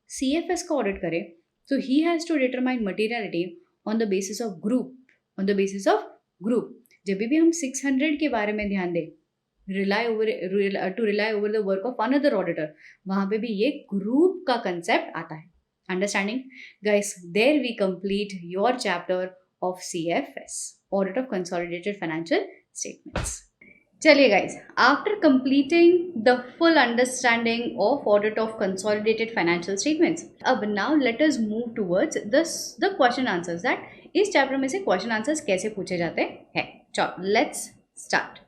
CFS का ऑडिट करे, so he has to determine materiality on the basis of group, on the basis of group. जब भी हम 600 के बारे में ध्यान दें, rely over the work of another auditor, वहां पे भी ये ग्रुप का कंसेप्ट आता है. Understanding guys, there we complete your chapter of CFS, audit of consolidated financial statements. चलिए guys, after completing the full understanding of audit of consolidated financial statements, अब now let us move towards the question answers, that इस चैप्टर में से क्वेश्चन आंसर्स कैसे पूछे जाते हैं. चलो लेट्स स्टार्ट.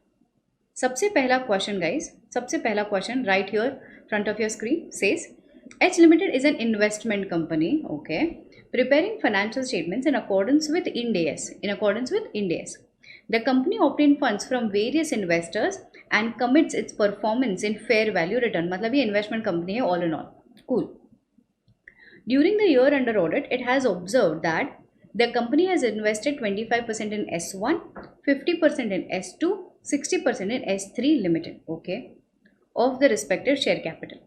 सबसे पहला क्वेश्चन गाइस, सबसे पहला question right here front of your screen says H Limited is an investment company, okay, preparing financial statements in accordance with Ind AS. In accordance with Ind AS, the company obtains funds from various investors and commits its performance in fair value return. मतलब ये investment company है all in all. Cool. During the year under audit, it has observed that the company has invested 25% in S1, 50% in S2, 60% in S3 Limited, okay, of the respective share capital.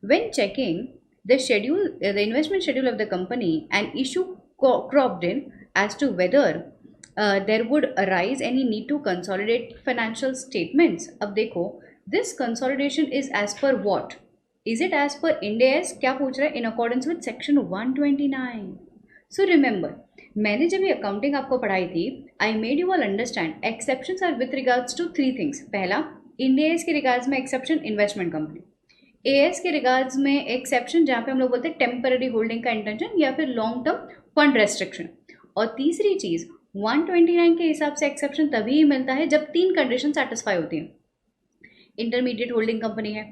When checking the schedule, the investment schedule of the company, an issue cropped in as to whether there would arise any need to consolidate financial statements. अब देखो, this consolidation is as per what? Is it as per Ind AS? क्या पूछ रहा है? In accordance with section 129. So remember, मैंने जब ये अकाउंटिंग आपको पढ़ाई थी, I made you all understand exceptions are with regards to 3 things. पहला, Ind AS के रिगार्ड्स में एक्सेप्शन इन्वेस्टमेंट कंपनी, AS के रिगार्ड्स में एक्सेप्शन जहाँ पे हम लोग बोलते हैं टेम्पररी होल्डिंग का इंटेंशन या फिर लॉन्ग टर्म फंड रेस्ट्रिक्शन. और तीसरी चीज 129 के हिसाब से एक्सेप्शन तभी मिलता है जब 3 कंडीशन सेटिस्फाई होती हैं. इंटरमीडिएट होल्डिंग कंपनी है,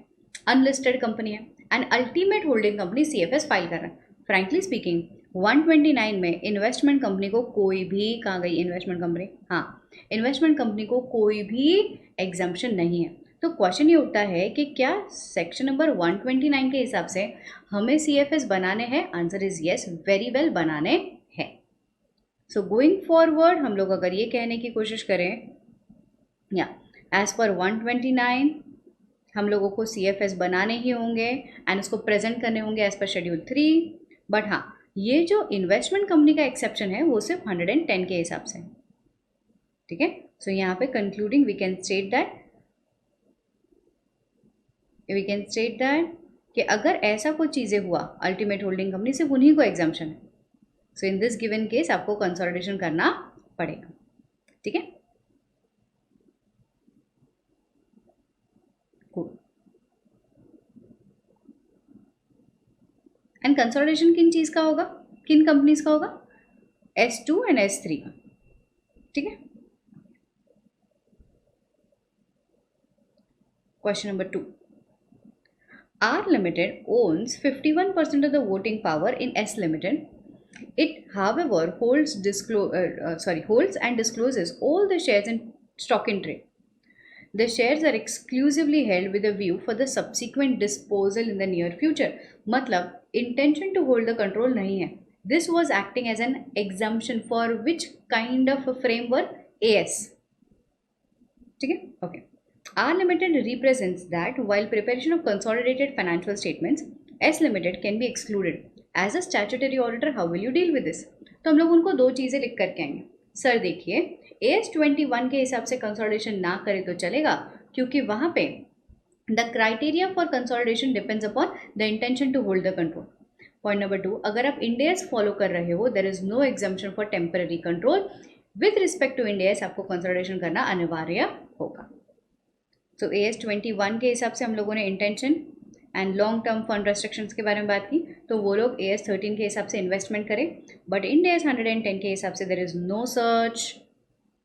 अनलिस्टेड कंपनी है and ultimate holding company CFS file कर रहा है. फ्रैंकली स्पीकिंग 129 में इन्वेस्टमेंट कंपनी को कोई भी, कहाँ गई इन्वेस्टमेंट कंपनी, हाँ, इन्वेस्टमेंट कंपनी को कोई भी एग्जम्पशन नहीं है. तो क्वेश्चन ये उठता है कि क्या सेक्शन नंबर 129 के हिसाब से हमें CFS बनाने हैं? Answer is yes, very well बनाने हैं. सो गोइंग फॉरवर्ड हम लोग अगर ये कहने की कोशिश करें, या एज पर 129 हम लोगों को CFS बनाने ही होंगे एंड उसको प्रेजेंट करने होंगे एज पर शेड्यूल 3. बट हाँ, ये जो इन्वेस्टमेंट कंपनी का एक्सेप्शन है वो सिर्फ 110 के हिसाब से. ठीक है, सो यहाँ पे concluding we can state that we can state that कि अगर ऐसा कुछ चीज़ें हुआ अल्टीमेट होल्डिंग कंपनी सिर्फ उन्हीं को एग्जाम्पशन है, so in this given case आपको कंसोलिडेशन करना पड़ेगा। ठीक है, एंड कंसोलिडेशन किन चीज़ का होगा, किन कंपनीज का होगा, S2 एंड S3 का। ठीक है, question number 2, R Limited owns 51% of the voting power in S Limited. It, however, holds and discloses all the shares in stock in trade. The shares are exclusively held with a view for the subsequent disposal in the near future. मतलब intention to hold the control नहीं है. This was acting as an exemption for which kind of a framework? AS. ठीक है, okay. R Limited represents that while preparation of consolidated financial statements, S Limited can be excluded. As a statutory auditor, how will you deal with this? तो हम लोग उनको दो चीज़ें लिख करके आएंगे। सर देखिए, AS21 के हिसाब से कंसोलिडेशन ना करे तो चलेगा, क्योंकि वहाँ पे the criteria for consolidation depends upon the intention to hold the control. Point number 2, अगर आप इंड AS फॉलो कर रहे हो, there is no exemption for temporary control. With respect to Ind AS आपको कंसोलिडेशन करना अनिवार्य होगा। तो AS21 के हिसाब से हम लोगों ने intention and long term fund restrictions के बारे में बात की, तो वो लोग AS13 के हिसाब से इन्वेस्टमेंट करें, बट इंड AS 110 के हिसाब से there is no such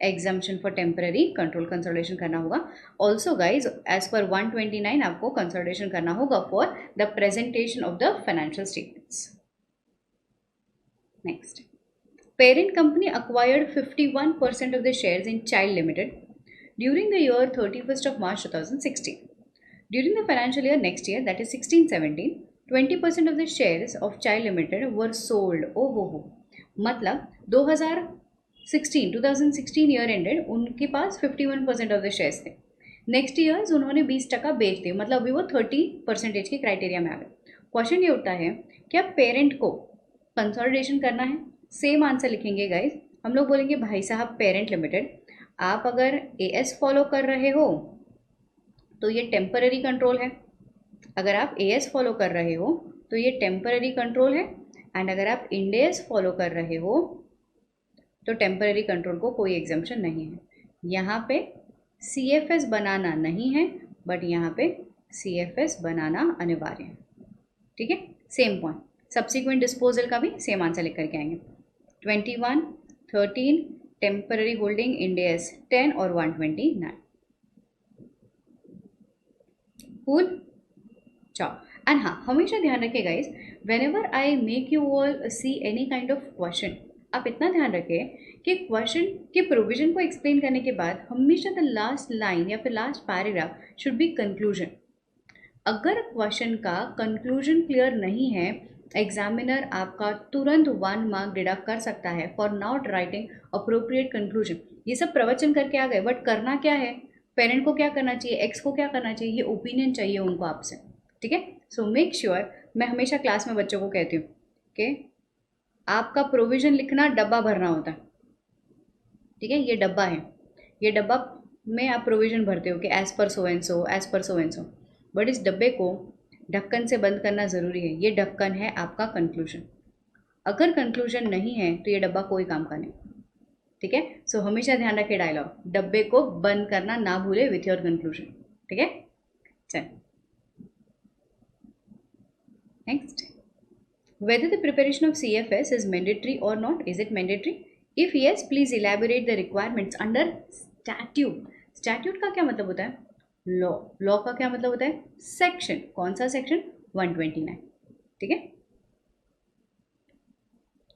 exemption for temporary control, consolidation करना होगा। ऑल्सो गाइज, एज पर 129 आपको कंसोलिडेशन करना होगा for the presentation of the financial statements. Next, parent company acquired 51% of the shares in Child Limited during the year 31st of March 2016. During the financial year next year, that is 16-17, 20% of the shares of Child Limited were sold. हो, मतलब 2016 ईयर एंडेड उनके पास 51% ऑफ द शेयर्स थे। नेक्स्ट ईयर्स उन्होंने 20% बेच दिए, मतलब अभी वो 30% के क्राइटेरिया में आ गए। क्वेश्चन ये उठता है, क्या पेरेंट को कंसोलिडेशन करना है? सेम आंसर लिखेंगे गाइज, हम लोग बोलेंगे भाई साहब पेरेंट लिमिटेड, आप अगर AS फॉलो कर रहे हो तो ये टेम्पररी कंट्रोल है। अगर आप AS फॉलो कर रहे हो तो ये टेम्पररी कंट्रोल है, एंड अगर आप इंड AS फॉलो कर रहे हो तो टेम्पररी कंट्रोल को कोई एग्जाम्पशन नहीं है। यहाँ पे CFS बनाना नहीं है, बट यहाँ पे CFS बनाना अनिवार्य है। ठीक है, सेम पॉइंट, सब्सिक्वेंट डिस्पोजल का भी सेम आंसर लिख करके आएंगे। 21, 13 टेम्पररी होल्डिंग इंड AS 10 और 129। कूल, चाओ। एंड हाँ, हमेशा ध्यान रखिए guys, when ever I make you all see any kind of question, आप इतना ध्यान रखें कि क्वेश्चन के प्रोविजन को एक्सप्लेन करने के बाद हमेशा द लास्ट लाइन या फिर last paragraph should be conclusion. अगर क्वेश्चन का कंक्लूजन क्लियर नहीं है, एग्जामिनर आपका तुरंत 1 मार्क डिडक्ट कर सकता है for not writing appropriate conclusion. ये सब प्रवचन करके आ गए, बट करना क्या है, पेरेंट को क्या करना चाहिए, एक्स को क्या करना चाहिए, ये ओपिनियन चाहिए उनको आपसे। ठीक है, सो मेक श्योर, मैं हमेशा क्लास में बच्चों को कहती हूँ कि आपका प्रोविजन लिखना डब्बा भरना होता है। ठीक है, ये डब्बा है, ये डब्बा में आप प्रोविजन भरते हो कि as per so and so, as per so and so, but इस डब्बे को ढक्कन से बंद करना ज़रूरी है। ये ढक्कन है आपका कंक्लूजन। अगर कंक्लूजन नहीं है तो ये डब्बा कोई काम का नहीं। ठीक है, सो हमेशा ध्यान रखें डायलॉग, डब्बे को बंद करना ना भूले विथ योर कंक्लूजन। ठीक है, चल next, whether the preparation of CFS is mandatory or not. Is it mandatory? If yes, please elaborate the requirements under statute. statute का क्या मतलब होता है? लॉ। लॉ का क्या मतलब होता है? सेक्शन। कौन सा सेक्शन? 129। ठीक है,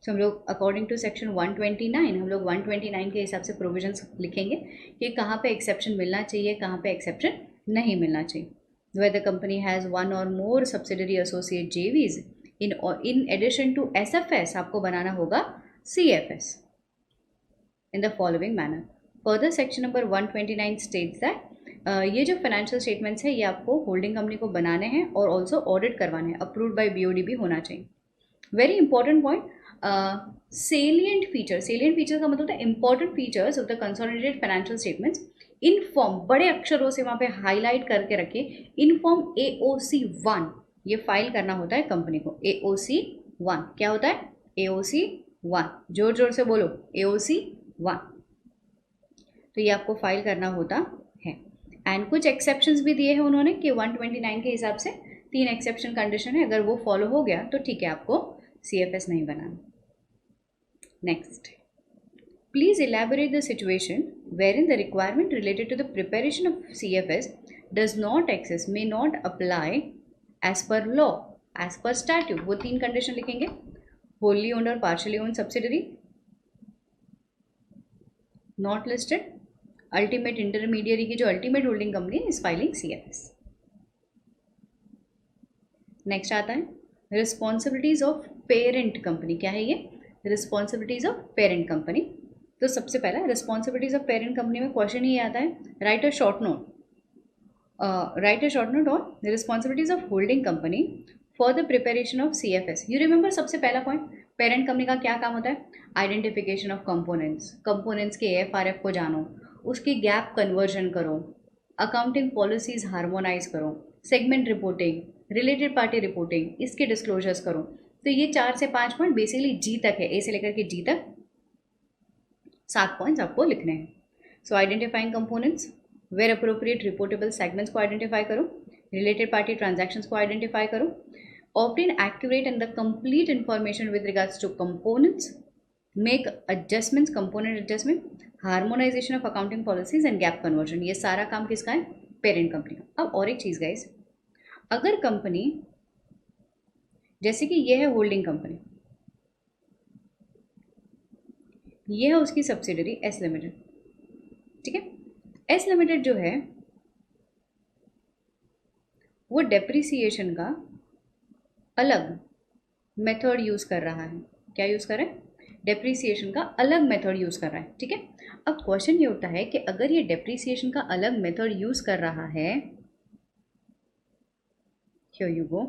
तो हम लोग अकॉर्डिंग टू सेक्शन 129 हम लोग 129 के हिसाब से प्रोविजंस लिखेंगे कि कहाँ पे एक्सेप्शन मिलना चाहिए, कहाँ पे एक्सेप्शन नहीं मिलना चाहिए। whether the company has one or more subsidiary associate JVs, in addition to SFS आपको बनाना होगा CFS in the following manner. Further section number 129 states that ये जो फाइनेंशियल स्टेटमेंट्स है ये आपको होल्डिंग कंपनी को बनाने हैं और ऑल्सो ऑडिट करवाने हैं, अप्रूव्ड बाय BOD भी होना चाहिए। Very important point, salient feature का मतलब होता है important features of the consolidated financial statements inform, बड़े अक्षरों से वहाँ पे हाईलाइट करके रखिए, इनफॉर्म AOC1, ये फाइल करना होता है कंपनी को। AOC1 क्या होता है? AOC1, जोर जोर से बोलो, AOC1। तो ये आपको फाइल करना होता है। एंड कुछ एक्सेप्शंस भी दिए हैं उन्होंने कि 129 के हिसाब से 3 एक्सेप्शन कंडीशन है, अगर वो फॉलो हो गया तो ठीक है, आपको CFS नहीं बनाना। Next, please elaborate the situation wherein the requirement related to the preparation of CFS does not exist, may not apply as per law, as per statute। वो 3 कंडीशन लिखेंगे, wholly owned और partially owned subsidiary, not listed, ultimate intermediary की जो ultimate holding company is filing CFS। Next आता है रिस्पॉन्सिबिलिटीज ऑफ पेरेंट कंपनी। क्या है ये? Responsibilities of parent company. तो सबसे पहला रिस्पॉन्सिबिलिटीज ऑफ पेरेंट कंपनी में क्वेश्चन ये आता है, right a short note, right a short note on responsibilities of holding company for the preparation of CFS। You remember सबसे पहला पॉइंट, पेरेंट कंपनी का क्या काम होता है? आइडेंटिफिकेशन ऑफ कंपोनेंट्स, कंपोनेंट्स के AFRF को जानो, उसकी गैप कन्वर्जन करो, अकाउंटिंग पॉलिसीज हार्मोनाइज करो, segment reporting, related party reporting, इसके डिस्क्लोजर्स करो। तो ये 4 से 5 पॉइंट बेसिकली G तक है, A से लेकर के G तक 7 पॉइंट्स आपको लिखने हैं। So identifying components, where appropriate reportable segments को आइडेंटिफाई करो, रिलेटेड पार्टी ट्रांजैक्शंस को आइडेंटिफाई करो, obtain accurate and the complete information with regards to components, make adjustments, component adjustment, harmonisation of accounting policies and gap conversion. ये सारा काम किसका है? पेरेंट कंपनी का। अब और एक चीज़ गाइस, अगर कंपनी जैसे कि ये है होल्डिंग कंपनी, ये है उसकी सब्सिडरी S लिमिटेड, ठीक है। S लिमिटेड जो है वो डेप्रिसिएशन का अलग मेथड यूज़ कर रहा है। क्या यूज़ कर रहा है? डेप्रिसिएशन का अलग मेथड यूज़ कर रहा है, ठीक है। अब क्वेश्चन ये उठता है कि अगर ये डेप्रिसिएशन का अलग मेथड यूज़ कर रहा है, Here you go,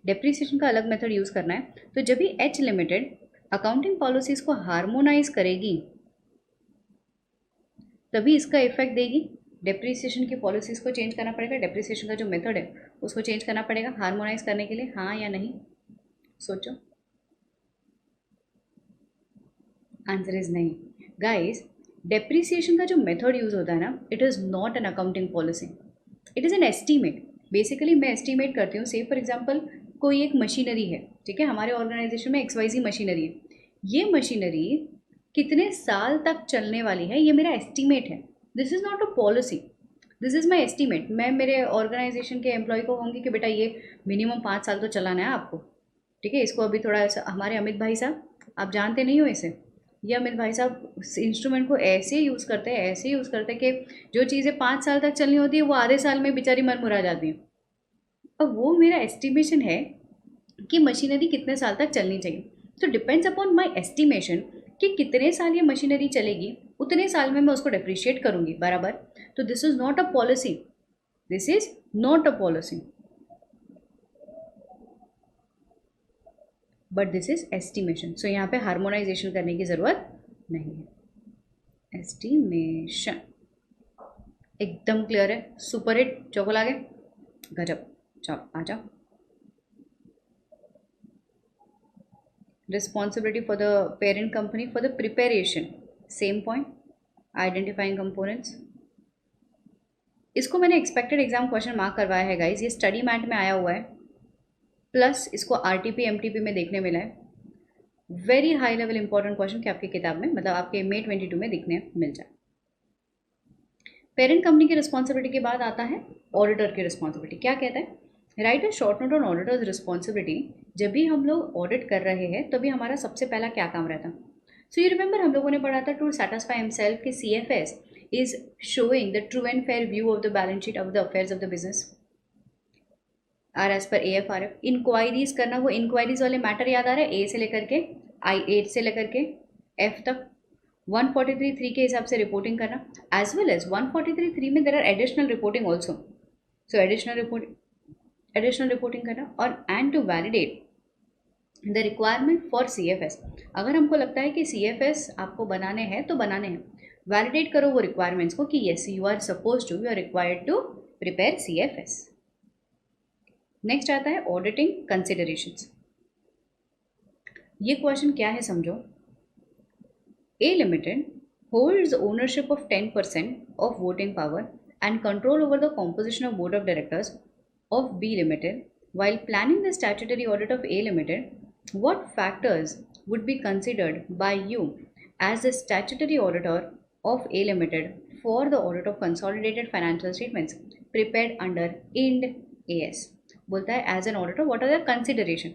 डेप्रिसिएशन का अलग मेथड यूज़ करना है, तो जब भी H लिमिटेड अकाउंटिंग पॉलिसीज़ को हार्मोनाइज करेगी तभी इसका इफेक्ट देगी। डेप्रिसिएशन की पॉलिसीज़ को चेंज करना पड़ेगा, डेप्रिसिएशन का जो मेथड है उसको चेंज करना पड़ेगा हार्मोनाइज करने के लिए, हाँ या नहीं? सोचो। आंसर इज नहीं गाइस। डेप्रिसिएशन का जो मेथड यूज़ होता है ना, it is not an accounting policy, it is an estimate. Basically मैं एस्टीमेट करती हूँ, से फॉर एग्जांपल कोई एक मशीनरी है, ठीक है, हमारे ऑर्गेनाइजेशन में XYZ मशीनरी है, ये मशीनरी कितने साल तक चलने वाली है ये मेरा एस्टीमेट है। This is not a policy, this is my estimate. मैं मेरे ऑर्गेनाइजेशन के एम्प्लॉय को कहूँगी कि बेटा ये मिनिमम 5 साल तो चलाना है आपको, ठीक है। इसको अभी थोड़ा ऐसा, हमारे अमित भाई साहब, आप जानते नहीं हो इसे, ये अमित भाई साहब इंस्ट्रूमेंट को ऐसे यूज़ करते हैं, ऐसे यूज़ करते हैं कि जो चीज़ें 5 साल तक चलनी होती है वो आधे साल में बेचारी मरमुरा जाती हैं। अब वो मेरा एस्टिमेशन है कि मशीनरी कितने साल तक चलनी चाहिए। तो डिपेंड्स अपॉन माई एस्टिमेशन कि कितने साल ये मशीनरी चलेगी, उतने साल में मैं उसको डेप्रिशिएट करूँगी बराबर। तो this is not a policy, this is not a policy, but this is estimation. So यहाँ पे हार्मोनाइजेशन करने की ज़रूरत नहीं है। एस्टिमेशन एकदम क्लियर है, सुपर हिट, चौको आगे गजब। चलो आ जाओ। Responsibility for the parent company for the preparation, same point, identifying components. इसको मैंने एक्सपेक्टेड एग्जाम क्वेश्चन मार्क करवाया है गाइज, ये स्टडी मैट में आया हुआ है, प्लस इसको RTP MTP में देखने मिला है। Very high level important question कि आपकी किताब में, मतलब आपके May 22 में दिखने मिल जाए। पेरेंट कंपनी की रिस्पॉन्सिबिलिटी के बाद आता है ऑडिटर की रिस्पॉन्सिबिलिटी। क्या कहता है? Right a short note on auditors responsibility. जब भी हम लोग ऑडिट कर रहे हैं तभी हमारा सबसे पहला क्या काम रहता है? सो यू रिमेंबर हम लोगों ने पढ़ा था टू सेटिस्फाई हिमसेल्फ कि CFS is showing the true and fair view of the balance sheet of the affairs of the business are as per AFRF। Inquiries करना, वो इंक्वायरीज वाले मैटर याद आ रहा है, A से लेकर के I8 से लेकर के F तक। 143(3) के हिसाब से रिपोर्टिंग करना, एज वेल एज 143(3) में there are additional reporting also. So additional reporting करना, और and to validate the requirement for CFS। अगर हमको लगता है कि CFS आपको बनाने हैं तो बनाने हैं, वैलिडेट करो वो रिक्वायरमेंट्स को कि yes you are suppose to, you are required to prepare CFS। Next आता है ऑडिटिंग कंसिडरेशंस। ये क्वेश्चन क्या है समझो। A Limited holds ownership of 10% of voting power and control over the composition of board of directors of B Limited. While planning the statutory audit of A Limited, what factors would be considered by you as the statutory auditor of A Limited for the audit of consolidated financial statements prepared under IND AS? बोलता है as an auditor what are the consideration.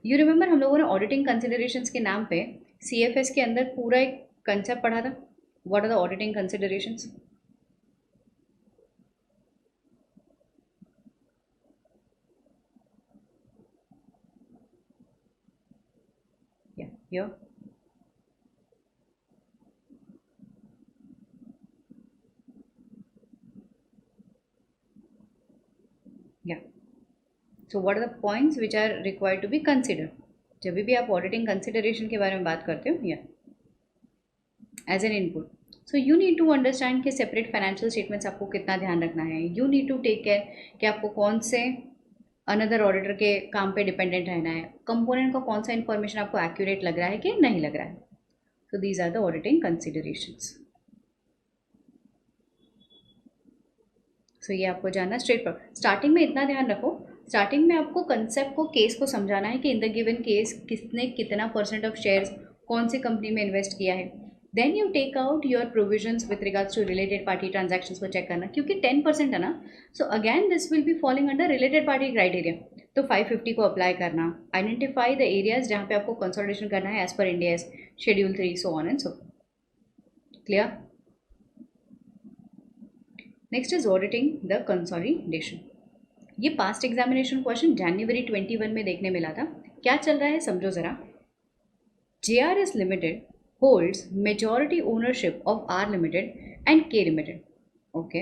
You remember हम लोगों ने ऑडिटिंग कंसिडरेशंस के नाम पे CFS के अंदर पूरा एक कंसेप्ट पढ़ा था। What are the auditing considerations? या so what are the points which are required to be consider. जब भी आप ऑडिटिंग कंसिडरेशन के बारे में बात करते हो या as an input, so you need to understand कि सेपरेट फाइनेंशियल स्टेटमेंट्स आपको कितना ध्यान रखना है। You need to take care कि आपको कौन से अनदर ऑडिटर के काम पे डिपेंडेंट रहना है, कंपोनेंट का कौन सा इन्फॉर्मेशन आपको एक्यूरेट लग रहा है कि नहीं लग रहा है। So these are the auditing considerations. So ये आपको जानना स्ट्रेट पर। स्टार्टिंग में इतना ध्यान रखो, स्टार्टिंग में आपको कंसेप्ट को, केस को समझाना है कि इन द गिवन केस किसने कितना % ऑफ शेयर्स कौन सी कंपनी में इन्वेस्ट किया है। Then you take out your provisions with regards to related party transactions को चेक करना, क्योंकि 10% है ना, so again this will be following under related party criteria. तो 550 को अप्लाई करना, आइडेंटिफाई द एरियाज जहाँ पे आपको कंसोलिडेशन करना है as per India schedule 3, so on and so. Clear? Next is auditing the consolidation. ये पास्ट एग्जामिनेशन क्वेश्चन जनवरी 21 में देखने मिला था। क्या चल रहा है समझो जरा। JRS Limited holds majority ownership of R Limited and K Limited. Okay.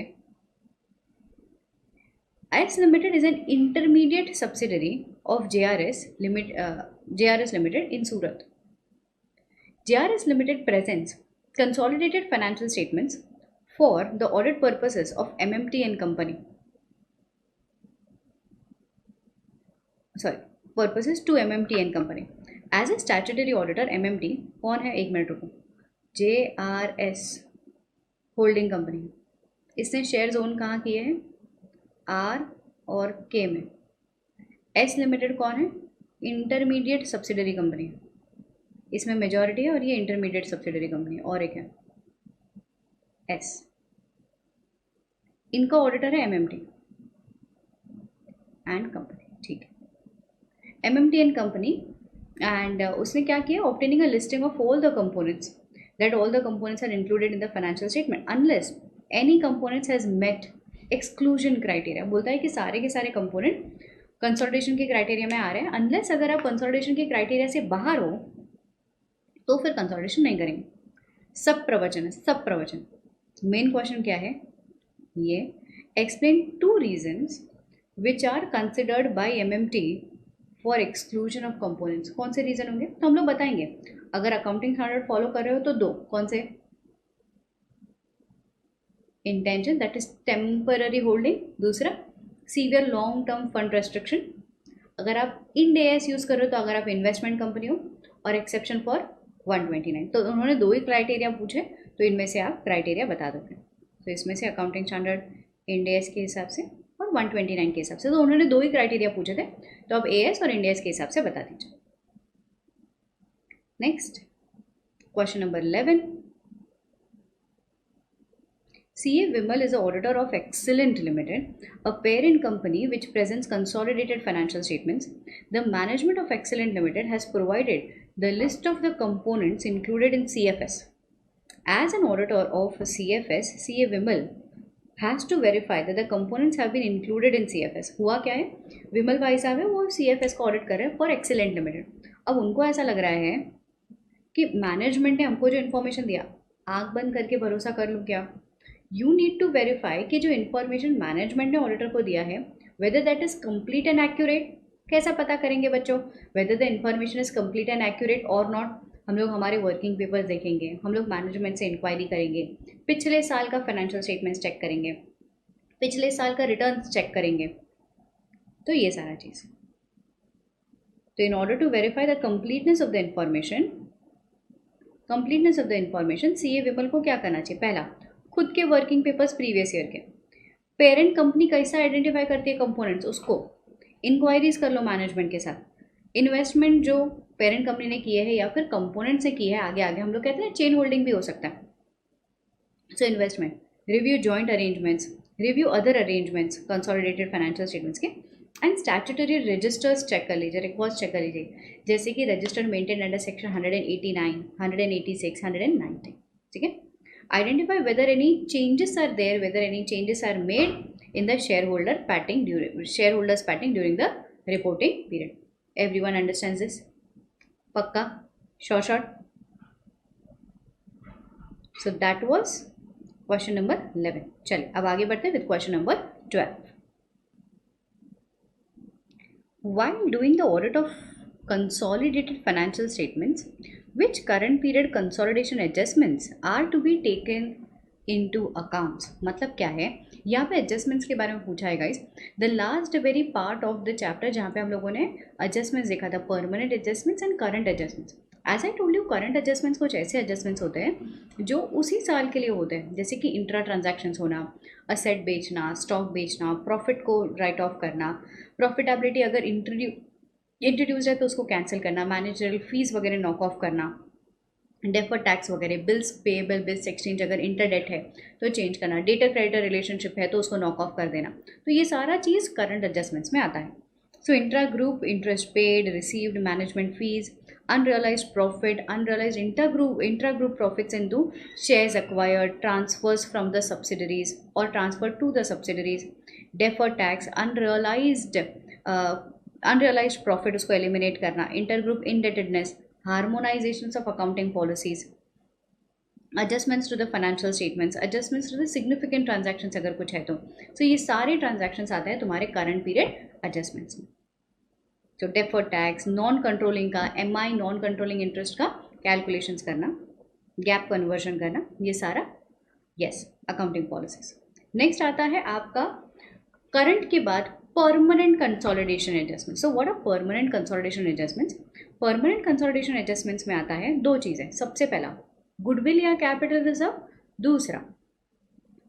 S Limited is an intermediate subsidiary of JRS Limited in Surat. JRS Limited presents consolidated financial statements for the audit purposes of MMT and Company. Purposes to MMT and Company. As a statutory auditor, MMT कौन है, एक मिनट रुको, JRS होल्डिंग कंपनी। इसने शेयर्स ओन कहाँ किए हैं, R और K में। S लिमिटेड कौन है, इंटरमीडिएट सब्सिडरी कंपनी है, इसमें मेजॉरिटी है और ये इंटरमीडिएट सब्सिडरी कंपनी है। और एक है S, इनका ऑडिटर है MMT एंड कंपनी। ठीक है, MMT एंड कंपनी। एंड उसने क्या किया, obtaining a listing of all the components that all the components are included in the financial statement unless any components has met exclusion criteria. बोलता है कि सारे के सारे कंपोनेंट कंसोलिडेशन के क्राइटेरिया में आ रहे हैं, अनलेस अगर आप कंसोलिडेशन के क्राइटेरिया से बाहर हो तो फिर कंसोलिडेशन नहीं करेंगे। सब प्रवचन है, सब प्रवचन। मेन क्वेश्चन क्या है, ये explain 2 reasons which are considered by MMT for exclusion of components. कौन से रीजन होंगे तो हम लोग बताएंगे। अगर अकाउंटिंग स्टैंडर्ड फॉलो कर रहे हो तो 2, कौन से, intention that is temporary holding, दूसरा severe long term fund restriction. अगर आप IND AS यूज कर रहे हो तो अगर आप इन्वेस्टमेंट कंपनी हो, और एक्सेप्शन फॉर 129। तो उन्होंने 2 ही क्राइटेरिया पूछे, तो इनमें से आप क्राइटेरिया बता दोगे। तो इसमें से अकाउंटिंग स्टैंडर्ड IND AS के हिसाब से और 129 के हिसाब से, तो उन्होंने 2 ही क्राइटेरिया पूछे थे, तो अब AS और IND AS के हिसाब से बता दीजिए। Next question number 11। CA Vimal is the auditor of Excellent Limited, a parent company which presents consolidated financial statements. The management of Excellent Limited has provided the list of the components included in CFS. As an auditor of CFS, CA Vimal has to verify that the components have been included in CFS. हुआ क्या है, विमल भाई साहब है वो CFS का ऑडिट कर रहे हैं फॉर एक्सीलेंट लिमिटेड। अब उनको ऐसा लग रहा है कि मैनेजमेंट ने हमको जो इन्फॉर्मेशन दिया, आंख बंद करके भरोसा कर लूँ क्या। यू नीड टू वेरीफाई कि जो इन्फॉर्मेशन मैनेजमेंट ने ऑडिटर को दिया है whether that is complete and accurate. कैसा पता करेंगे बच्चों, whether the information is complete and accurate और नॉट। हम लोग हमारे वर्किंग पेपर्स देखेंगे, हम लोग मैनेजमेंट से इंक्वायरी करेंगे, पिछले साल का फाइनेंशियल स्टेटमेंट्स चेक करेंगे, पिछले साल का रिटर्न चेक करेंगे, तो ये सारा चीज़। तो in order to verify the completeness of the information CA Vimal को क्या करना चाहिए? पहला, खुद के वर्किंग पेपर्स प्रीवियस ईयर के, पेरेंट कंपनी कैसा आइडेंटिफाई करती है कंपोनेंट्स, उसको इंक्वायरीज कर लो मैनेजमेंट के साथ, इन्वेस्टमेंट जो पेरेंट कंपनी ने किए है या फिर कंपोनेंट से की है, आगे आगे हम लोग कहते हैं चेन होल्डिंग भी हो सकता है। So investment, review joint arrangements, review other arrangements consolidated financial statements के, एंड स्टैट्यूटरी रजिस्टर्स चेक कर लीजिए, रिकॉर्ड्स चेक कर लीजिए, जैसे कि रजिस्टर मेंटेन अंडर सेक्शन 189, 186, 190, ठीक है। Identify whether any changes are there, whether any changes are made in the shareholders pattern during the reporting period. Everyone understands this? Pakka? Short. So that was question number 11. चलिए अब आगे बढ़ते हैं with question number 12. While doing the audit of consolidated financial statements, which current period consolidation adjustments are to be taken into accounts? मतलब क्या है यहाँ पे एडजस्टमेंट्स के बारे में पूछा है guys. The last very part of the chapter जहाँ पे हम लोगों ने एडजस्टमेंट्स देखा था, permanent adjustments and current adjustments. As I told you, current adjustments कुछ ऐसे एडजस्टमेंट्स होते हैं जो उसी साल के लिए होते हैं, जैसे कि इंट्रा ट्रांजैक्शंस होना, असेट बेचना, स्टॉक बेचना, प्रॉफिट को राइट ऑफ करना, प्रॉफिटेबिलिटी अगर इंट्रोड्यूस है तो उसको कैंसिल करना, मैनेजरल फीस वगैरह नॉक ऑफ करना, डेफर टैक्स वगैरह, बिल्स पेएबल, बिल्स एक्सचेंज, अगर इंटरडेट है तो चेंज करना, डेटर क्रेडिटर रिलेशनशिप है तो उसको नॉक ऑफ कर देना। तो ये सारा चीज़ करंट एडजस्टमेंट्स में आता है। सो intra group interest paid, received management fees, unrealized profit, unrealized intra-group profits into shares acquired, transfers from the subsidiaries or transfer to the subsidiaries, deferred tax, unrealized profit उसको eliminate करना, intergroup indebtedness, harmonizations of accounting policies, adjustments to the financial statements, adjustments to the significant transactions अगर कुछ है तो ये सारे transactions आते हैं तुम्हारे current period adjustments में। तो डेफर टैक्स, नॉन कंट्रोलिंग का एमआई, नॉन कंट्रोलिंग इंटरेस्ट का कैलकुलेशंस करना, गैप कन्वर्जन करना, ये सारा यस अकाउंटिंग पॉलिसीज। नेक्स्ट आता है आपका करंट के बाद permanent consolidation adjustment. So what are permanent consolidation adjustments? Permanent consolidation adjustments में आता है दो चीज़ें। सबसे पहला गुडविल या कैपिटल रिजर्व, दूसरा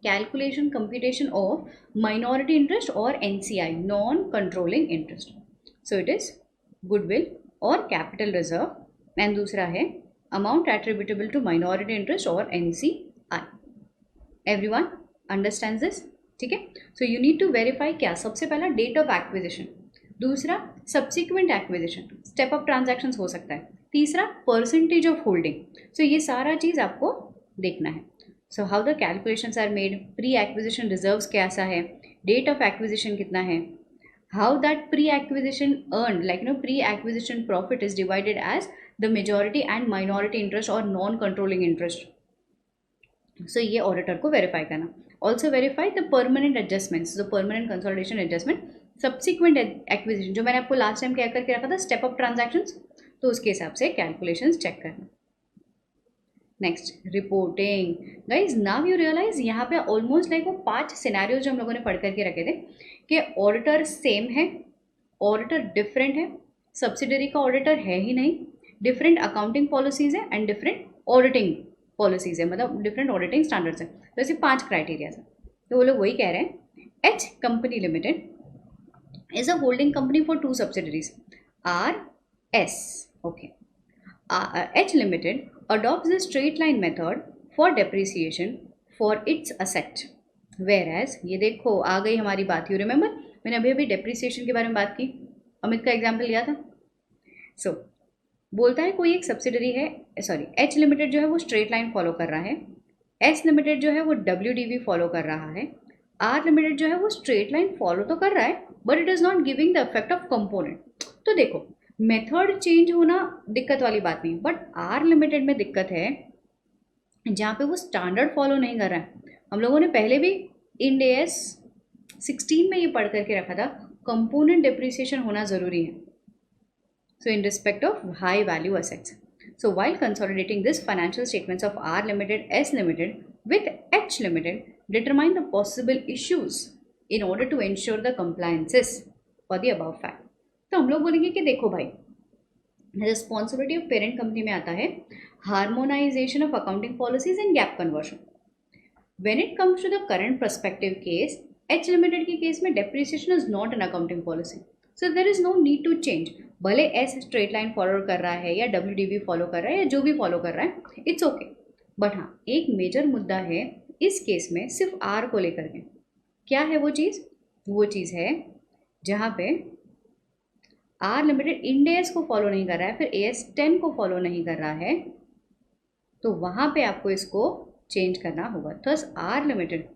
calculation computation of minority interest और NCI, non controlling interest. So it is goodwill or capital reserve, and दूसरा है amount attributable to minority interest or NCI. Everyone understands this? ठीक है। So you need to verify क्या? सबसे पहला date of acquisition, दूसरा subsequent acquisition, step up transactions हो सकता है, तीसरा percentage of holding. So ये सारा चीज़ आपको देखना है। So how the calculations are made, pre-acquisition reserves कैसा है, date of acquisition कितना है, how that pre-acquisition earned, pre-acquisition profit is divided as the majority and minority interest or non-controlling interest. So ये auditor को verify करना। Also verify the permanent adjustments, the permanent consolidation adjustment, subsequent acquisition जो मैंने आपको last time क्या करके रखा था, step up transactions, तो उसके हिसाब से calculations check करना। Next reporting. Guys now you realise यहाँ पे ऑलमोस्ट वो 5 सिनेरियोज जो हम लोगों ने पढ़ करके रखे थे कि ऑडिटर सेम है, ऑडिटर डिफरेंट है, सब्सिडरी का ऑडिटर है ही नहीं, डिफरेंट अकाउंटिंग पॉलिसीज है एंड डिफरेंट ऑडिटिंग पॉलिसीज है, मतलब डिफरेंट ऑडिटिंग स्टैंडर्ड्स है। तो ऐसे 5 क्राइटेरियाज है। तो वो लोग वही कह रहे हैं, H company limited is a holding company for 2 subsidiaries R S. Okay, H Limited adopts the straight line method for depreciation for its asset, whereas ये देखो आ गई हमारी बात, यू रिमेंबर मैंने अभी डेप्रिसिएशन के बारे में बात की, अमित का एग्जाम्पल लिया था। सो बोलता है कोई एक सब्सिडरी है, सॉरी H लिमिटेड जो है वो स्ट्रेट लाइन फॉलो कर रहा है, S लिमिटेड जो है वो WDV फॉलो कर रहा है, R लिमिटेड जो है वो स्ट्रेट लाइन फॉलो तो कर रहा है but it is not giving the effect of component. तो देखो मेथड चेंज होना दिक्कत वाली बात नहीं, बट आर लिमिटेड में दिक्कत है जहाँ पे वो स्टैंडर्ड फॉलो नहीं कर रहा है। हम लोगों ने पहले भी इंड AS 16 में ये पढ़ करके रखा था, कंपोनेंट डिप्रिसिएशन होना ज़रूरी है। So in respect of high value assets, So while consolidating this financial statements of R Limited, S Limited with H Limited, determine the possible issues in order to ensure the compliances for the above fact. तो हम लोग बोलेंगे कि देखो भाई, रिस्पॉन्सिबिलिटी ऑफ पेरेंट कंपनी में आता है harmonisation of accounting policies and gap conversion. When it comes to the current perspective case, H limited के केस में depreciation is not an accounting policy, so there is no need to change. भले एस स्ट्रेट लाइन फॉलो कर रहा है या WDV फॉलो कर रहा है या जो भी फॉलो कर रहा है, इट्स ओके. बट हाँ, एक मेजर मुद्दा है इस केस में सिर्फ आर को लेकर के. क्या है वो चीज़? वो चीज़ है जहाँ पे आर लिमिटेड इंडेस को फॉलो नहीं कर रहा है, फिर AS10 को फॉलो नहीं कर रहा है, तो वहाँ पे आपको इसको चेंज करना होगा. Thus R limited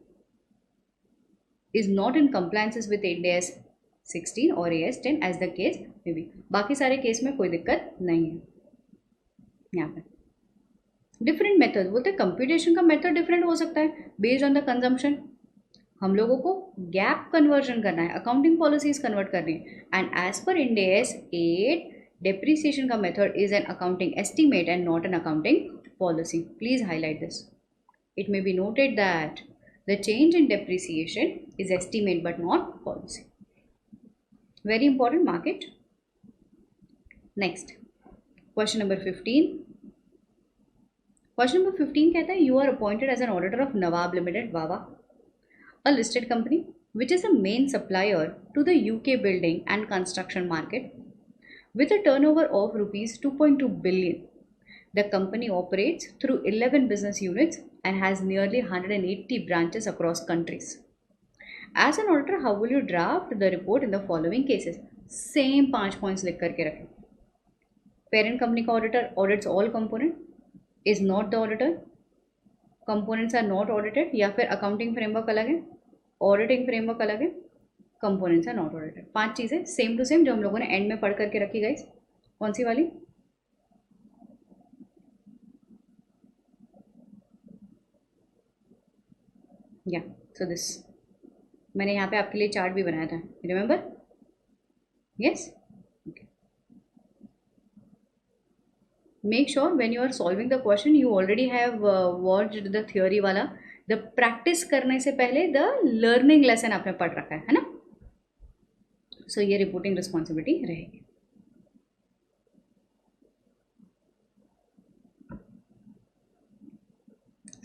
is not in compliances with Ind AS 16 और AS10 as the case may be. बाकी सारे केस में कोई दिक्कत नहीं है. यहाँ पे डिफरेंट मेथड बोलते हैं, कंप्यूटेशन का मेथड डिफरेंट हो सकता है बेस्ड ऑन द कंजम्पशन. हम लोगों को गैप कन्वर्जन करना है, अकाउंटिंग पॉलिसीज कन्वर्ट करनी है. And as per Ind AS 8, depreciation का method is an accounting estimate and not an accounting policy. Please highlight this. It may be noted that the change in depreciation is estimate but not policy. Very important, mark it. Next, question number 15. Question number 15 कहता है, you are appointed as an auditor of Nawab Limited, Wawa, a listed company which is the main supplier to the UK building and construction market with a turnover of rupees 2.2 billion. The company operates through 11 business units and has nearly 180 branches across countries. As an auditor, how will you draft the report in the following cases? Same 5 points लिख करके रखें. Parent company का auditor audits all component, is not the auditor, components are not audited, या फिर accounting framework अलग है, auditing framework अलग है, components are not audited. 5 चीज़ें सेम टू सेम जो हम लोगों ने एंड में पढ़ करके रखी गाइस. कौन सी वाली? या सो दिस मैंने यहाँ पे आपके लिए चार्ट भी बनाया था, remember? Yes. Make sure when you are solving the question you already have watched the theory वाला. द प्रैक्टिस करने से पहले द लर्निंग लेसन आपने पढ़ रखा है ना. सो ये रिपोर्टिंग रिस्पॉन्सिबिलिटी रहेगी.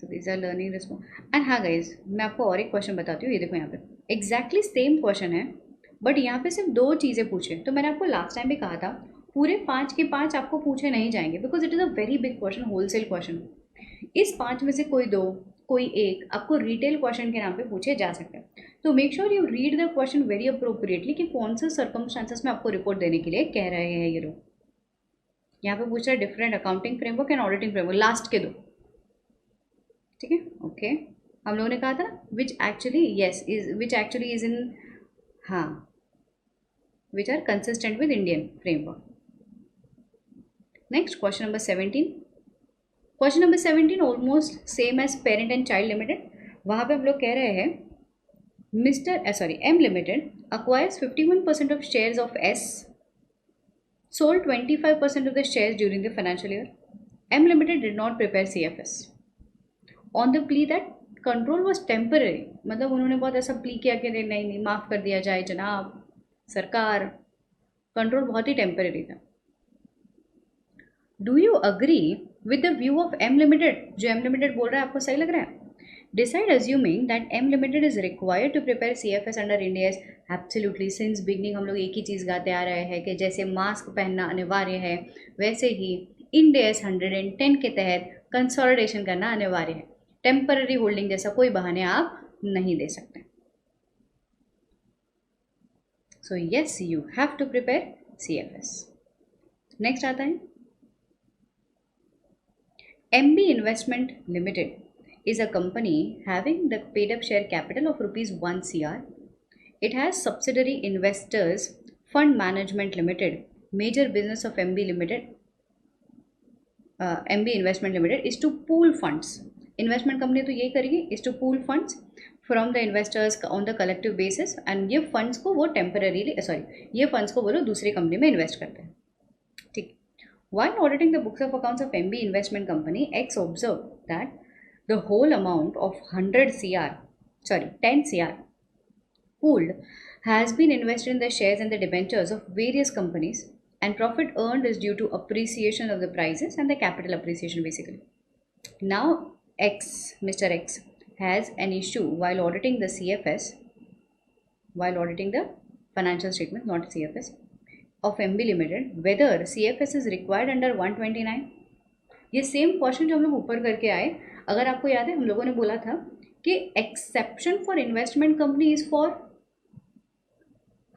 These are learning response. And हाँ गाइज, मैं आपको और एक क्वेश्चन बताती हूँ. ये देखो यहाँ पे एग्जैक्टली सेम क्वेश्चन है, बट यहाँ पे सिर्फ 2 चीज़ें पूछे. तो मैंने आपको लास्ट टाइम भी कहा था पूरे 5 के 5 आपको पूछे नहीं जाएंगे, because it is a very big question, wholesale question. इस 5 में से कोई 2, कोई एक आपको रिटेल क्वेश्चन के नाम पे पूछे जा सकते हैं. तो make sure you read the question very appropriately कि कौन से सर्कमस्टांसेस में आपको रिपोर्ट देने के लिए कह रहे हैं ये लोग. यहाँ पे पूछ रहा है different accounting framework and auditing framework, last के 2. ठीक है, ओके. हम लोगों ने कहा था विच एक्चुअली इज इन, हाँ, which are consistent with Indian framework. Next question number 17. Question number 17 almost same as parent and child limited. वहाँ पे हम लोग कह रहे हैं M Limited acquires 51% of shares of S, sold 25% of the shares during the financial year. M Limited did not prepare CFS on the plea that control was temporary. मतलब उन्होंने बहुत ऐसा प्ली किया कि नहीं माफ़ कर दिया जाए जनाब सरकार, कंट्रोल बहुत ही टेम्पररी था. Do you agree with the view of M Limited? जो M Limited बोल रहा है आपको सही लग रहा है? Decide assuming that M Limited is required to prepare CFS under Ind AS. Absolutely, since beginning हम लोग एक ही चीज़ गाते आ रहे हैं कि जैसे मास्क पहनना अनिवार्य है, वैसे ही Ind AS 110 के तहत कंसोलिडेशन करना अनिवार्य है. टेम्पररी होल्डिंग जैसा कोई बहाने आप नहीं दे सकते. So yes, you have to prepare CFS. Next आता है MB Investment Limited is a company having the paid up share capital of rupees 1 crore. It has subsidiary investors Fund Management Limited. Major business of MB Investment Limited is to pool funds. Investment company तो ये करेगी, is to pool funds from the investors on the collective basis, and ये funds को वो temporarily ये funds को वो लोग दूसरी कंपनी में इन्वेस्ट करते हैं. ठीक. While auditing the books of accounts of MB Investment Company, X observed that the whole amount of 10 CR pooled has been invested in the shares and the debentures of various companies, and profit earned is due to appreciation of the prices and the capital appreciation basically. Now Mr. X has an issue while auditing the CFS, while auditing the financial statement, not CFS, of MB Limited, whether CFS is required under 129. ये सेम क्वेश्चन जो हम लोग ऊपर करके आए, अगर आपको याद है हम लोगों ने बोला था कि exception for investment company is for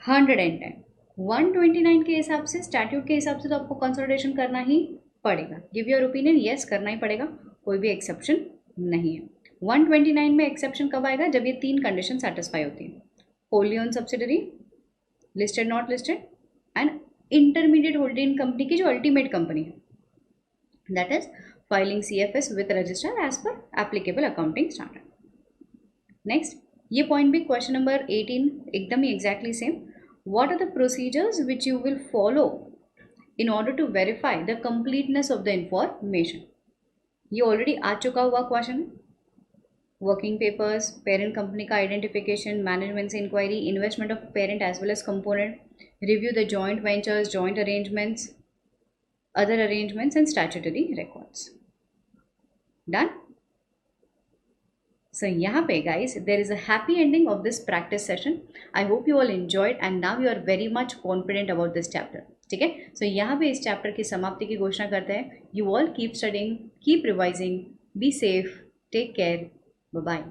110, 129 के हिसाब से, स्टैट्यूट के हिसाब से तो आपको कंसल्टेशन करना ही पड़ेगा. गिव योर ओपिनियन, यस करना ही पड़ेगा, कोई भी एक्सेप्शन नहीं है. 129 में एक्सेप्शन कब आएगा? जब ये 3 कंडीशन सेटिस्फाई होती है. Wholly owned subsidiary, listed not listed, and intermediate holding company की जो अल्टीमेट कंपनी है, that is filing CFS with register as per applicable accounting standard. Next, ये पॉइंट भी क्वेश्चन नंबर 18 एकदम ही exactly same. What are the procedures which you will follow in order to verify the completeness of the information? ये ऑलरेडी आ चुका हुआ क्वेश्चन है. वर्किंग पेपर्स, पेरेंट कंपनी का आइडेंटिफिकेशन, मैनेजमेंट से inquiry, investment of parent as well as component, review the joint ventures, joint arrangements, other arrangements and statutory records. Done? So यहाँ पे guys, there is a happy ending of this practice session. I hope you all enjoyed and now you are very much confident about this chapter. ठीक है? So यहाँ पे इस chapter की समाप्ति की घोषणा करते हैं. You all keep studying, keep revising, be safe, take care, bye bye.